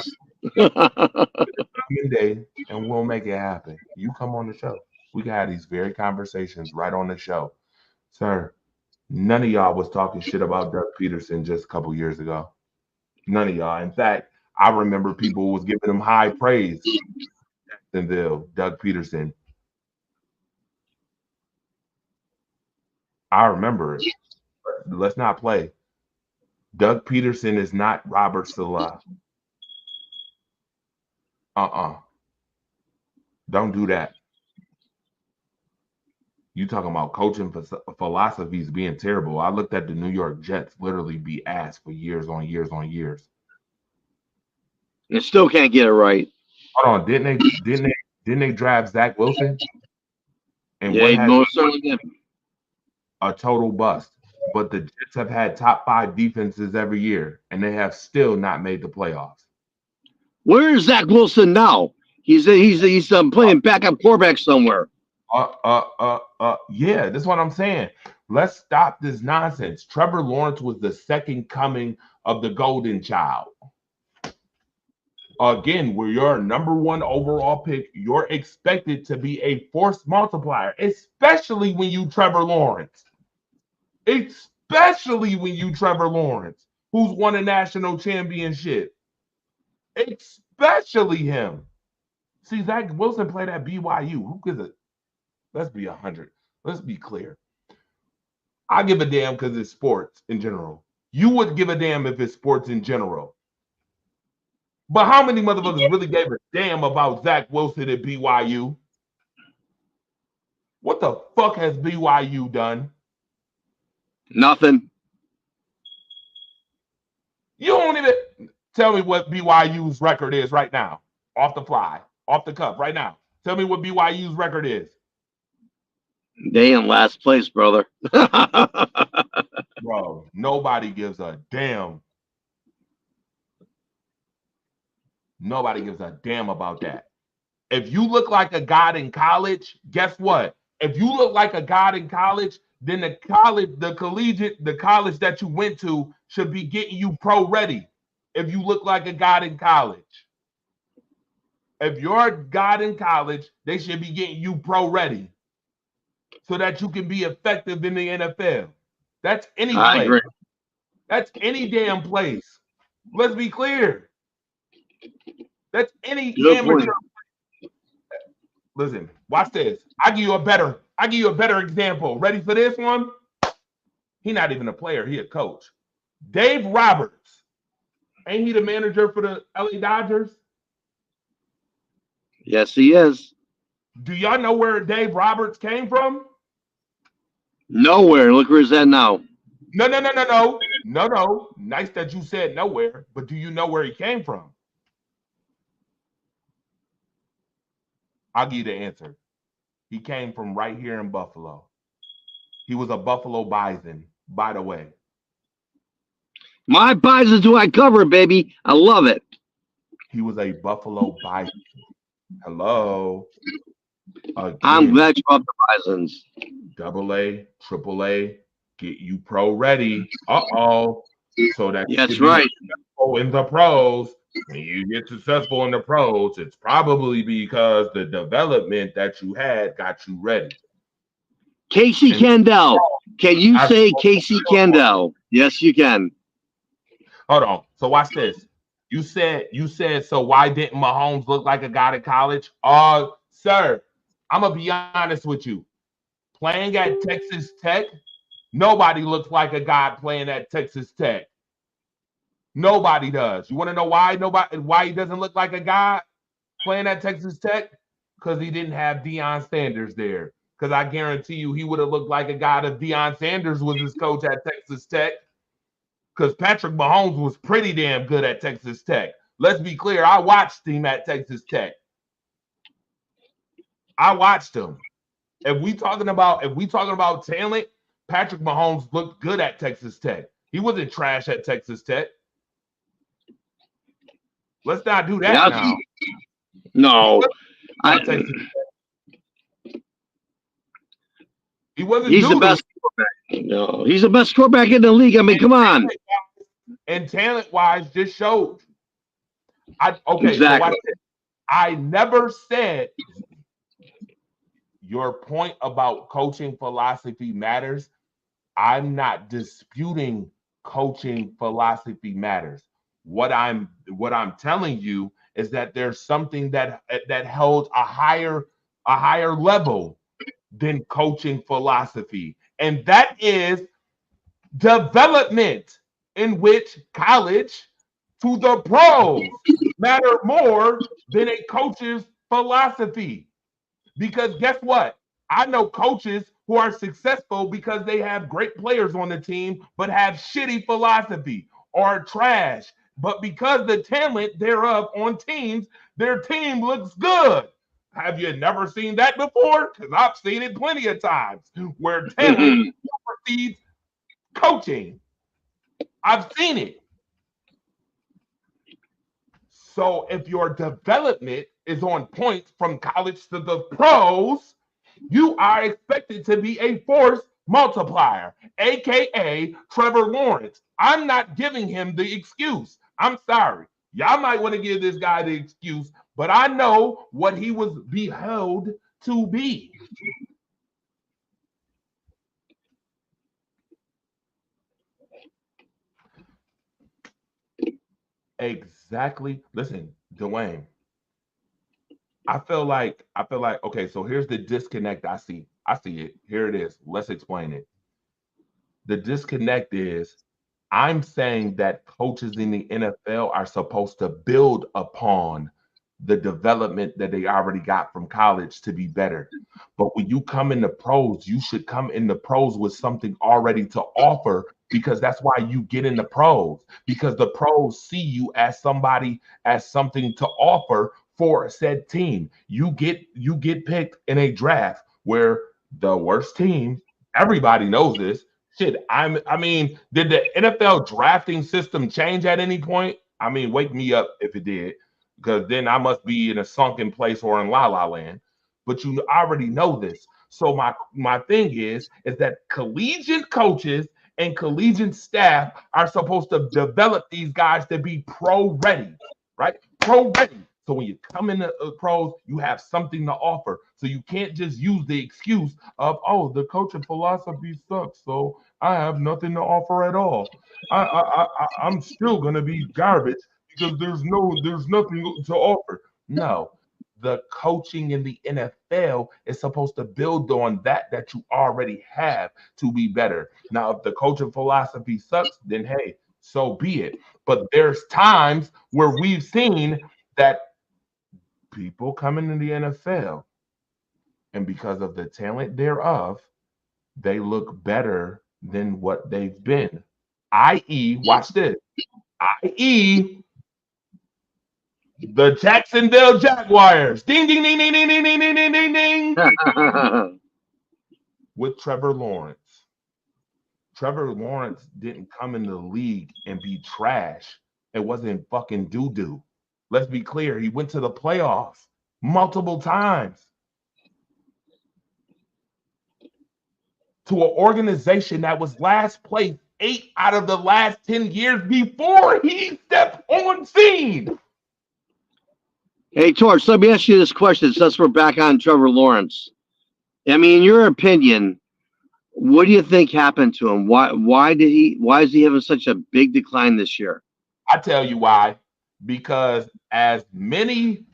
Day, and we'll make it happen. You come on the show. We can have these very conversations right on the show. Sir, none of y'all was talking shit about Doug Peterson just a couple years ago. None of y'all. In fact, I remember people was giving him high praise. Jacksonville, Doug Peterson. I remember it. Let's not play. Doug Peterson is not Robert Saleh. Don't do that. You talking about coaching philosophies being terrible. I looked at the New York Jets literally be ass for years on years on years. You still can't get it right. Hold on, didn't they draft Zach Wilson? And yeah, most certainly did. A total bust. But the Jets have had top 5 defenses every year, and they have still not made the playoffs. Where is Zach Wilson now? He's playing backup quarterback somewhere. Yeah, that's what I'm saying. Let's stop this nonsense. Trevor Lawrence was the second coming of the golden child. Again, where you're number 1 overall pick, you're expected to be a force multiplier, especially when you Trevor Lawrence. Especially when you Trevor Lawrence, who's won a national championship. Especially him. See, Zach Wilson played at BYU. Who gives it? Let's be 100. Let's be clear. I give a damn because it's sports in general. You would give a damn if it's sports in general. But how many motherfuckers really gave a damn about Zach Wilson at BYU? What the fuck has BYU done? Nothing. You don't even tell me what BYU's record is right now. Off the fly, off the cuff, right now. Tell me what BYU's record is. They in last place, brother. Bro, nobody gives a damn. Nobody gives a damn about that. If you look like a god in college, guess what? If you look like a god in college, then the college that you went to should be getting you pro ready. If you look like a god in college. If you're a god in college, they should be getting you pro ready so that you can be effective in the NFL. That's any place. Agree. That's any damn place. Let's be clear. That's any amateur. Listen, watch this. I give you a better example. Ready for this one? He's not even a player, he a coach. Dave Roberts. Ain't he the manager for the LA Dodgers? Yes, he is. Do y'all know where Dave Roberts came from? Nowhere. Look where he's at now. No. Nice that you said nowhere, but do you know where he came from? I'll give you the answer. He came from right here in Buffalo. He was a Buffalo Bison, by the way. My Bison's who I cover, baby. I love it. He was a Buffalo Bison. Hello. Again, I'm glad you brought the Bisons. AA, AAA, get you pro ready. So that that's right. In the pros, when you get successful in the pros, it's probably because the development that you had got you ready. Casey Kendall. Can you say Casey Kendall? Yes, you can. Hold on. So watch this. You said, so why didn't Mahomes look like a guy at college? Sir, I'm going to be honest with you. Playing at Texas Tech, nobody looks like a guy playing at Texas Tech. Nobody does. You want to know why why he doesn't look like a guy playing at Texas Tech? Because he didn't have Deion Sanders there. Because I guarantee you he would have looked like a guy if Deion Sanders was his coach at Texas Tech. Because Patrick Mahomes was pretty damn good at Texas Tech. Let's be clear. I watched him at Texas Tech. I watched him. If we talking about talent, Patrick Mahomes looked good at Texas Tech. He wasn't trash at Texas Tech. Let's not do that now. No. He wasn't. He's the best quarterback. No, he's the best quarterback in the league. I mean, come on. And talent-wise, just showed. Exactly. So I never said your point about coaching philosophy matters. I'm not disputing coaching philosophy matters. What I'm telling you is that there's something that holds a higher level than coaching philosophy, and that is development, in which college to the pros matter more than a coach's philosophy. Because guess what? I know coaches who are successful because they have great players on the team, but have shitty philosophy or trash. But because the talent thereof on teams, their team looks good. Have you never seen that before? Because I've seen it plenty of times where talent supersedes coaching. I've seen it. So if your development is on point from college to the pros, you are expected to be a force multiplier, aka Trevor Lawrence. I'm not giving him the excuse. I'm sorry. Y'all might want to give this guy the excuse, but I know what he was beheld to be. Exactly. Listen, Dwayne. I feel like okay, so here's the disconnect I see. I see it. Here it is. Let's explain it. The disconnect is I'm saying that coaches in the NFL are supposed to build upon the development that they already got from college to be better. But when you come in the pros, you should come in the pros with something already to offer, because that's why you get in the pros, because the pros see you as somebody, as something to offer for said team. You get picked in a draft where the worst team, everybody knows this. Shit, I mean, did the NFL drafting system change at any point? I mean, wake me up if it did, because then I must be in a sunken place or in La La Land. But you already know this. So my thing is that collegiate coaches and collegiate staff are supposed to develop these guys to be pro ready, right? Pro ready. So when you come in the pros, you have something to offer. So you can't just use the excuse of, oh, the coaching philosophy sucks, so I have nothing to offer at all. I'm still gonna be garbage because there's nothing to offer. No, the coaching in the NFL is supposed to build on that you already have to be better. Now, if the coaching philosophy sucks, then hey, so be it. But there's times where we've seen that people come into the NFL, and because of the talent thereof, they look better than what they've been. I.e., watch this. I.e., the Jacksonville Jaguars. Ding, ding, ding, ding, ding, ding, ding, ding, ding, ding, ding. With Trevor Lawrence. Trevor Lawrence didn't come in the league and be trash. It wasn't fucking doo-doo. Let's be clear. He went to the playoffs multiple times to an organization that was last place 8 out of the last 10 years before he stepped on scene. Hey, Torch, let me ask you this question since we're back on Trevor Lawrence. I mean, in your opinion, what do you think happened to him? Why is he having such a big decline this year? I tell you why. Because as many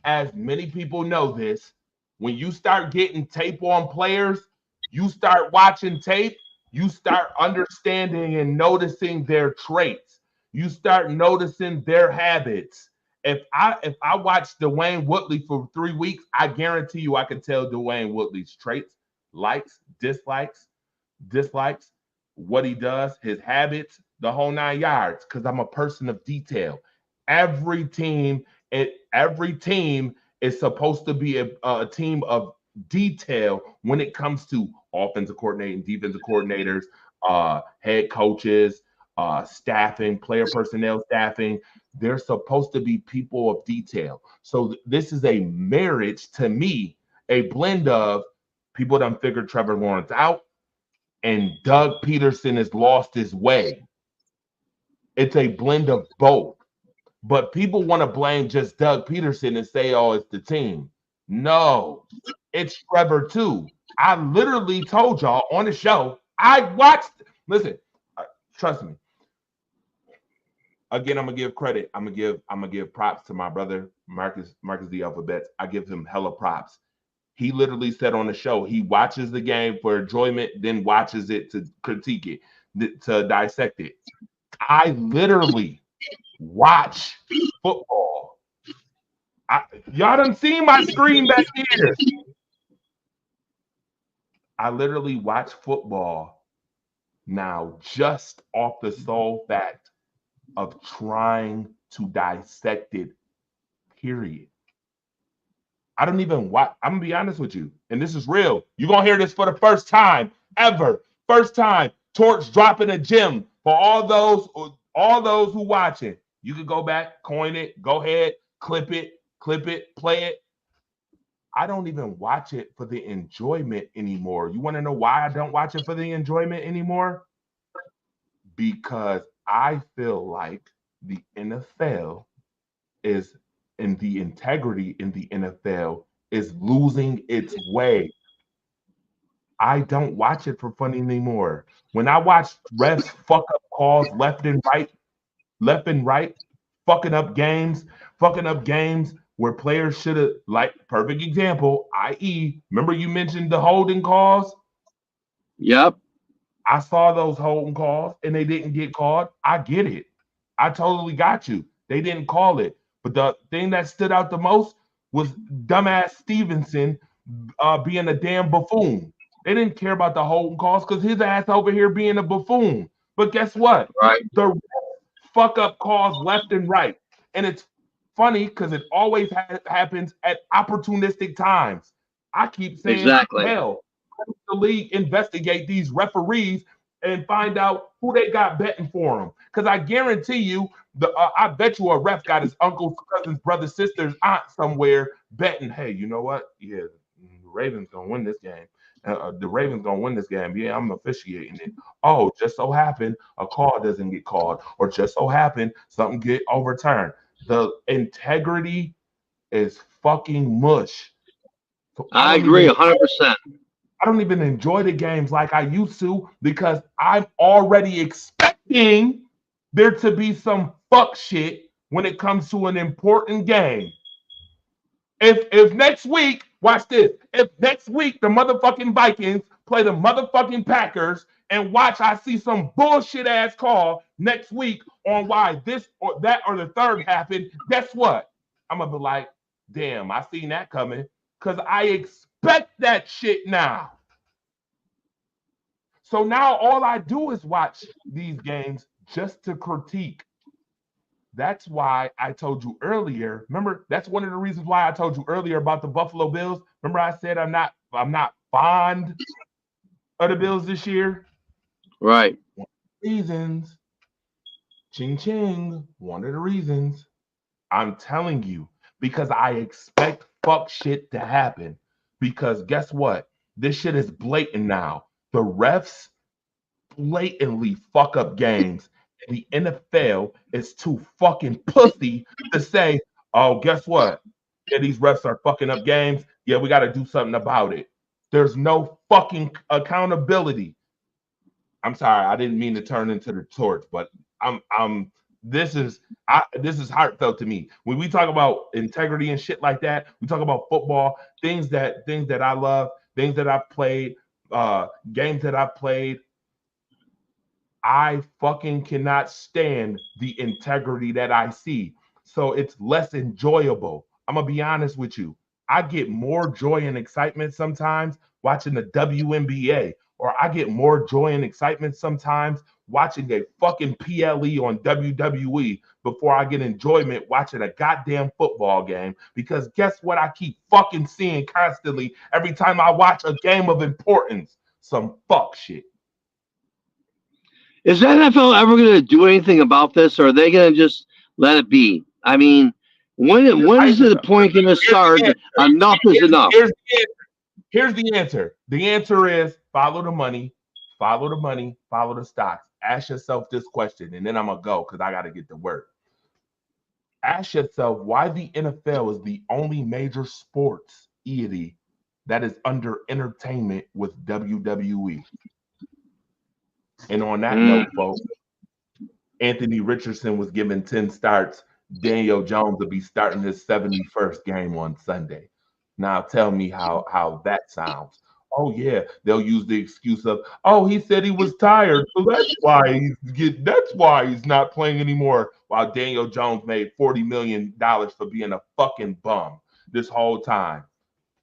people know this, when you start getting tape on players, you start watching tape, you start understanding and noticing their traits. You start noticing their habits. If I watch Dwayne Woodley for 3 weeks, I guarantee you I can tell Dwayne Woodley's traits, likes, dislikes, what he does, his habits, the whole 9 yards. Because I'm a person of detail. Every team, every team is supposed to be a team of detail when it comes to offensive coordinating, defensive coordinators, head coaches, staffing, player personnel staffing. They're supposed to be people of detail. So this is a marriage to me, a blend of people done figured Trevor Lawrence out and Doug Peterson has lost his way. It's a blend of both. But people want to blame just Doug Peterson and say, oh, it's the team. No, it's Trevor too. I literally told y'all on the show, I watched, listen, trust me. Again, I'm gonna give credit. I'm gonna give props to my brother, Marcus the Alphabets. I give him hella props. He literally said on the show, he watches the game for enjoyment, then watches it to critique it, to dissect it. I literally watch football. Y'all done seen my screen back here. I literally watch football now just off the sole fact of trying to dissect it, period. I don't even watch. I'm going to be honest with you, and this is real. You're going to hear this for the first time ever. First time, Torch dropping a gem for all those who watching. You can go back, coin it, go ahead, clip it, play it. I don't even watch it for the enjoyment anymore. You want to know why I don't watch it for the enjoyment anymore? Because I feel like the NFL is, and the integrity in the NFL is losing its way. I don't watch it for fun anymore. When I watch refs fuck up calls left and right, fucking up games where players should have, like, perfect example, i.e., remember you mentioned the holding calls? Yep. I saw those holding calls and they didn't get called. I get it. I totally got you. They didn't call it. But the thing that stood out the most was dumbass Stevenson being a damn buffoon. They didn't care about the holding calls because his ass over here being a buffoon. But guess what? Right. The fuck up calls left and right. And it's funny because it always happens at opportunistic times. I keep saying, exactly. Hell, the league investigate these referees and find out who they got betting for them. Because I guarantee you, I bet you a ref got his uncle's, cousin's, brother, sister's aunt somewhere betting, hey, you know what? Yeah, the Ravens going to win this game. The Ravens going to win this game. Yeah, I'm officiating it. Oh, just so happened a call doesn't get called, or just so happened something get overturned. The integrity is fucking mush. So I agree 100%. I don't even enjoy the games like I used to because I'm already expecting there to be some fuck shit when it comes to an important game. If next week, watch this, if next week the motherfucking Vikings play the motherfucking Packers and watch I see some bullshit ass call next week on why this or that or the third happened, guess what? I'm gonna be like, damn, I seen that coming because I expect that shit now. So now all I do is watch these games just to critique. That's why I told you earlier. Remember, that's one of the reasons why I told you earlier about the Buffalo Bills. Remember, I said I'm not fond of the Bills this year. Right. One of the reasons, ching ching. One of the reasons. I'm telling you, because I expect fuck shit to happen. Because guess what? This shit is blatant now. The refs blatantly fuck up games. And the NFL is too fucking pussy to say, oh, guess what? Yeah, these refs are fucking up games. Yeah, we got to do something about it. There's no fucking accountability. I'm sorry, I didn't mean to turn into the torch, but this is heartfelt to me. When we talk about integrity and shit like that, we talk about football, things that I love, things that I've played, games that I've played. I fucking cannot stand the integrity that I see. So it's less enjoyable. I'm gonna be honest with you. I get more joy and excitement sometimes watching the WNBA, or I get more joy and excitement sometimes watching a fucking PLE on WWE before I get enjoyment watching a goddamn football game. Because guess what? I keep fucking seeing constantly every time I watch a game of importance. Some fuck shit. Is the NFL ever going to do anything about this, or are they going to just let it be? I mean, when is the point going to start? Enough is enough. Here's the answer. The answer is follow the money, follow the money, follow the stocks. Ask yourself this question, and then I'm gonna go because I gotta get to work. Ask yourself why the NFL is the only major sports entity that is under entertainment with WWE. And on that note, folks, Anthony Richardson was given 10 starts. Daniel Jones will be starting his 71st game on Sunday. Now tell me how that sounds. Oh yeah, they'll use the excuse of, oh, he said he was tired, so that's why he's not playing anymore. While Daniel Jones made $40 million for being a fucking bum this whole time.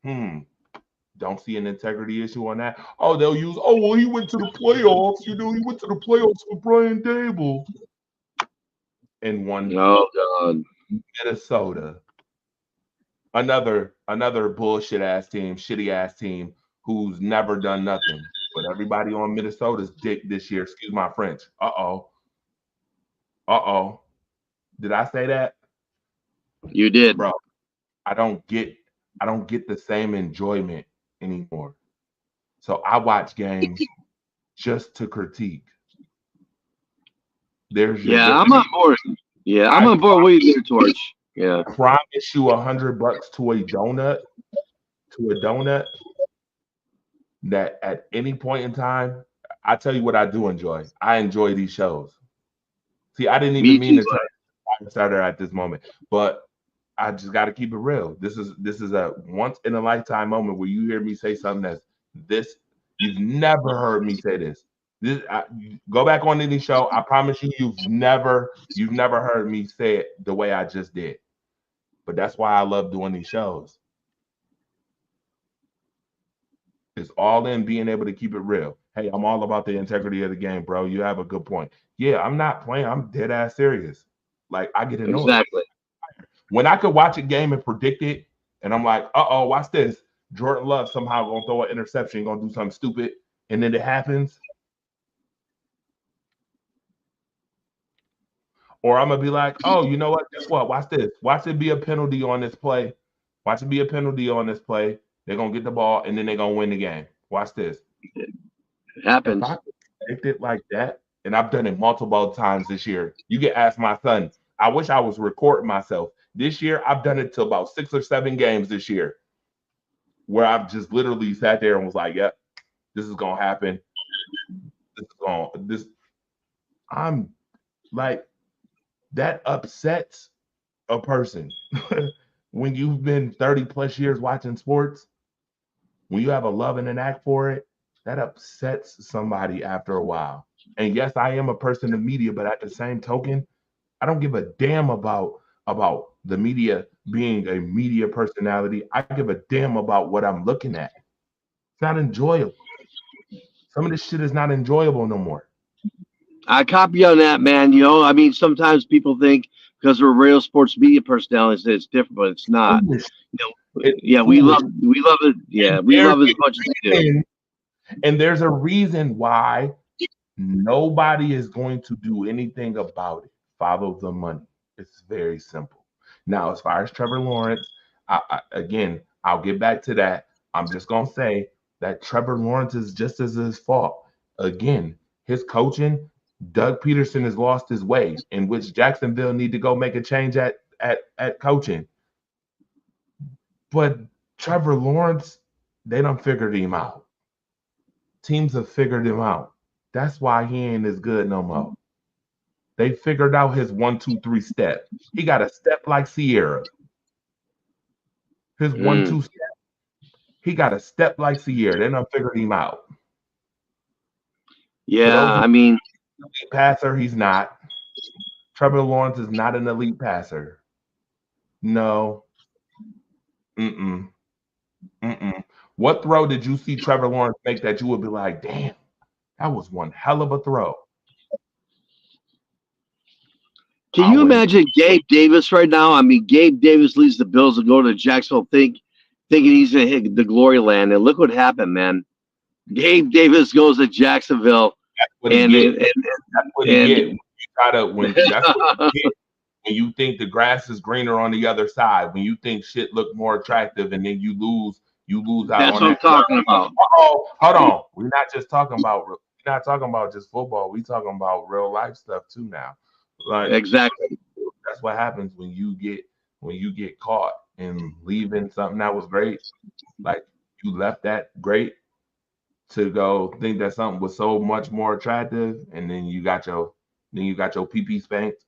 Don't see an integrity issue on that. Oh, they'll use, oh, well, he went to the playoffs. He went to the playoffs with Brian Dable. And one Minnesota. Another bullshit ass team, shitty ass team who's never done nothing. But everybody on Minnesota's dick this year. Excuse my French. Uh-oh. Did I say that? You did. Bro, I don't get the same enjoyment anymore. So I watch games just to critique. I'm on board. Yeah, I'm on board with you there, Torch. Yeah. I promise you $100 to a donut, that at any point in time, I tell you what I do enjoy. I enjoy these shows. See, I didn't even mean to try starter at this moment, but I just got to keep it real. This is a once in a lifetime moment where you hear me say something that's this. You've never heard me say this. Go back on any show. I promise you, you've never heard me say it the way I just did. But that's why I love doing these shows. It's all in being able to keep it real. Hey, I'm all about the integrity of the game, bro. You have a good point. Yeah, I'm not playing. I'm dead ass serious. Like, I get annoyed. Exactly. When I could watch a game and predict it, and I'm like, uh-oh, watch this. Jordan Love somehow gonna throw an interception, gonna do something stupid, and then it happens. Or I'm gonna be like, oh, you know what? Guess what? Watch this. Watch it be a penalty on this play. Watch it be a penalty on this play. They're gonna get the ball and then they're gonna win the game. Watch this. It happens. If I predict it like that, and I've done it multiple times this year. You can ask my son. I wish I was recording myself. This year, I've done it to about 6 or 7 games this year, where I've just literally sat there and was like, yep, this is gonna happen. I'm like, that upsets a person. When you've been 30 plus years watching sports, when you have a love and an act for it, that upsets somebody after a while. And yes, I am a person of media, but at the same token, I don't give a damn about the media being a media personality. I give a damn about what I'm looking at. It's not enjoyable. Some of this shit is not enjoyable no more. I copy on that, man. You know, I mean, sometimes people think because we're real sports media personalities that it's different, but it's not. You know, we love it. Yeah, we love it as much as we do. And there's a reason why nobody is going to do anything about it. Follow the money. It's very simple. Now, as far as Trevor Lawrence, I'll get back to that. I'm just gonna say that Trevor Lawrence is just as his fault. Again, his coaching. Doug Peterson has lost his way, in which Jacksonville need to go make a change at coaching. But Trevor Lawrence, they done figured him out. Teams have figured him out. That's why he ain't as good no more. They figured out his 1, 2, 3 step. He got a step like Sierra. His 1, 2 step. He got a step like Sierra. They done figured him out. Yeah, I mean, elite passer? He's not. Trevor Lawrence is not an elite passer. No. Mm-mm. Mm-mm. What throw did you see Trevor Lawrence make that you would be like, damn, that was one hell of a throw? Can you imagine Gabe Davis right now? I mean, Gabe Davis leaves the Bills and go to Jacksonville thinking he's going to hit the glory land. And look what happened, man. Gabe Davis goes to Jacksonville. That's what he get. That's what he get. That's what you get. When you think the grass is greener on the other side, when you think shit look more attractive, and then you lose out. That's what I'm talking about. Oh, hold on. We're not talking about just football. We're talking about real life stuff too now. Like exactly. That's what happens when you get caught in leaving something that was great. Like you left that great to go think that something was so much more attractive, and then you got your PP spanked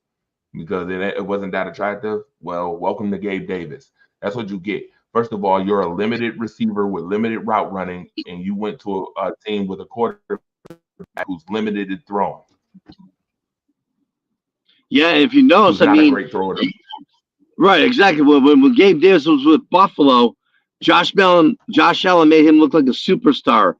because it wasn't that attractive. Well, welcome to Gabe Davis. That's what you get. First of all, you're a limited receiver with limited route running, and you went to a team with a quarterback who's limited in throwing. Yeah, if you notice, I mean, great thrower. Right, exactly. When Gabe Davis was with Buffalo, Josh Allen made him look like a superstar.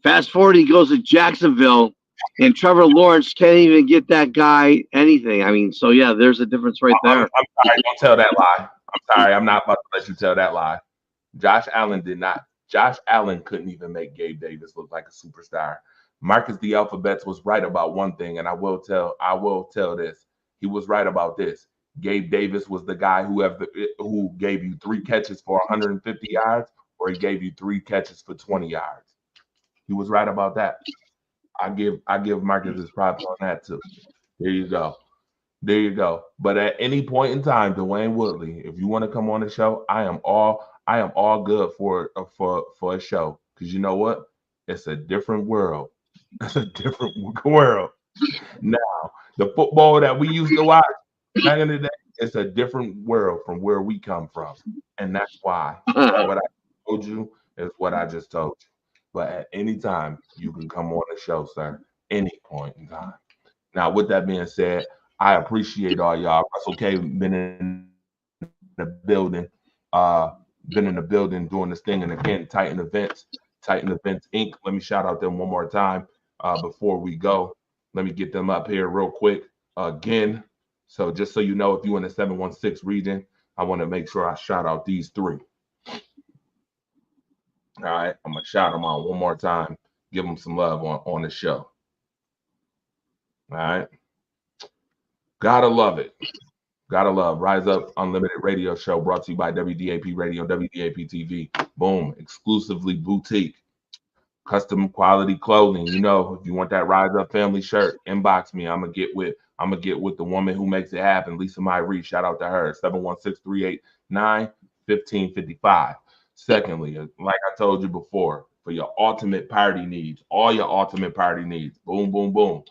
Fast forward, he goes to Jacksonville, and Trevor Lawrence can't even get that guy anything. I mean, so yeah, there's a difference right there. I'm sorry, don't tell that lie. I'm sorry, I'm not about to let you tell that lie. Josh Allen did not. Josh Allen couldn't even make Gabe Davis look like a superstar. Marcus the Alphabets was right about one thing, and I will tell this. He was right about this. Gabe Davis was the guy who gave you 3 catches for 150 yards, or he gave you 3 catches for 20 yards. He was right about that. I give Marcus his props on that too. There you go. But at any point in time, Dwayne Woodley, if you want to come on the show, I am all good for a show, because you know what? It's a different world. It's a different world. Now, the football that we used to watch back in the day, it's a different world from where we come from, and that's why what I told you is what I just told you. But at any time, you can come on the show, sir. Any point in time. Now, with that being said, I appreciate all y'all. Russell K been in the building, doing this thing. And again, Titan Events Inc. Let me shout out them one more time before we go. Let me get them up here real quick again. So just so you know, if you're in the 716 region, I want to make sure I shout out these 3. All right, I'm gonna shout them out one more time. Give them some love on the show. All right, gotta love it. Gotta love Rise Up Unlimited Radio Show, brought to you by WDAP Radio, WDAP TV. Boom, exclusively boutique, custom quality clothing. You know, if you want that Rise Up family shirt, inbox me. I'm gonna get with the woman who makes it happen, Lisa Myrie. Shout out to her. 716-389-1555. Secondly, like I told you before, for your ultimate party needs, all your ultimate party needs, boom, boom, boom.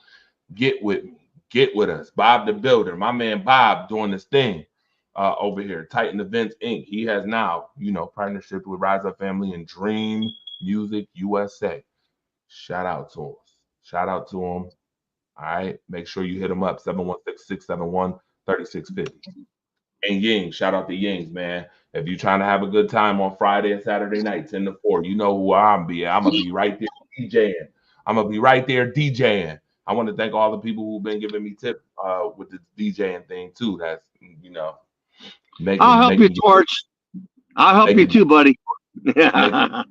Get with me. Get with us. Bob the Builder, my man Bob, doing this thing over here. Titan Events Inc. He has now, partnership with Rise Up Family and Dream Music USA. Shout out to him. All right. Make sure you hit him up, 716-671-3650. And Ying, shout out to Yings, man. If you're trying to have a good time on Friday and Saturday night, 10 to 4, you know who I'm be. I'm going to be right there DJing. I want to thank all the people who've been giving me tips with the DJing thing, too. That's, I'll help you, Torch. I'll help you, too, buddy. The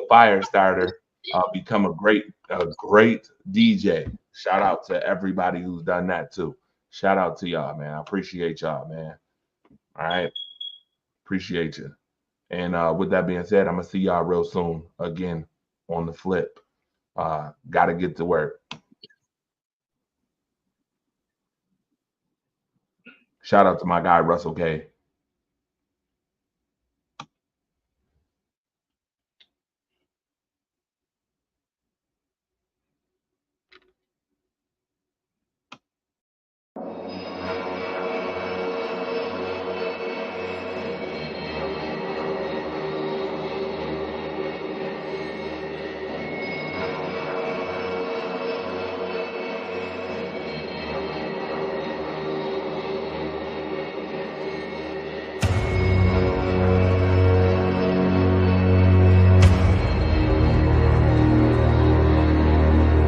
fire starter, become a great DJ. Shout out to everybody who's done that, too. Shout out to y'all, man. I appreciate y'all, man. All right. Appreciate you. And with that being said, I'm going to see y'all real soon again on the flip. Got to get to work. Shout out to my guy, Russell K.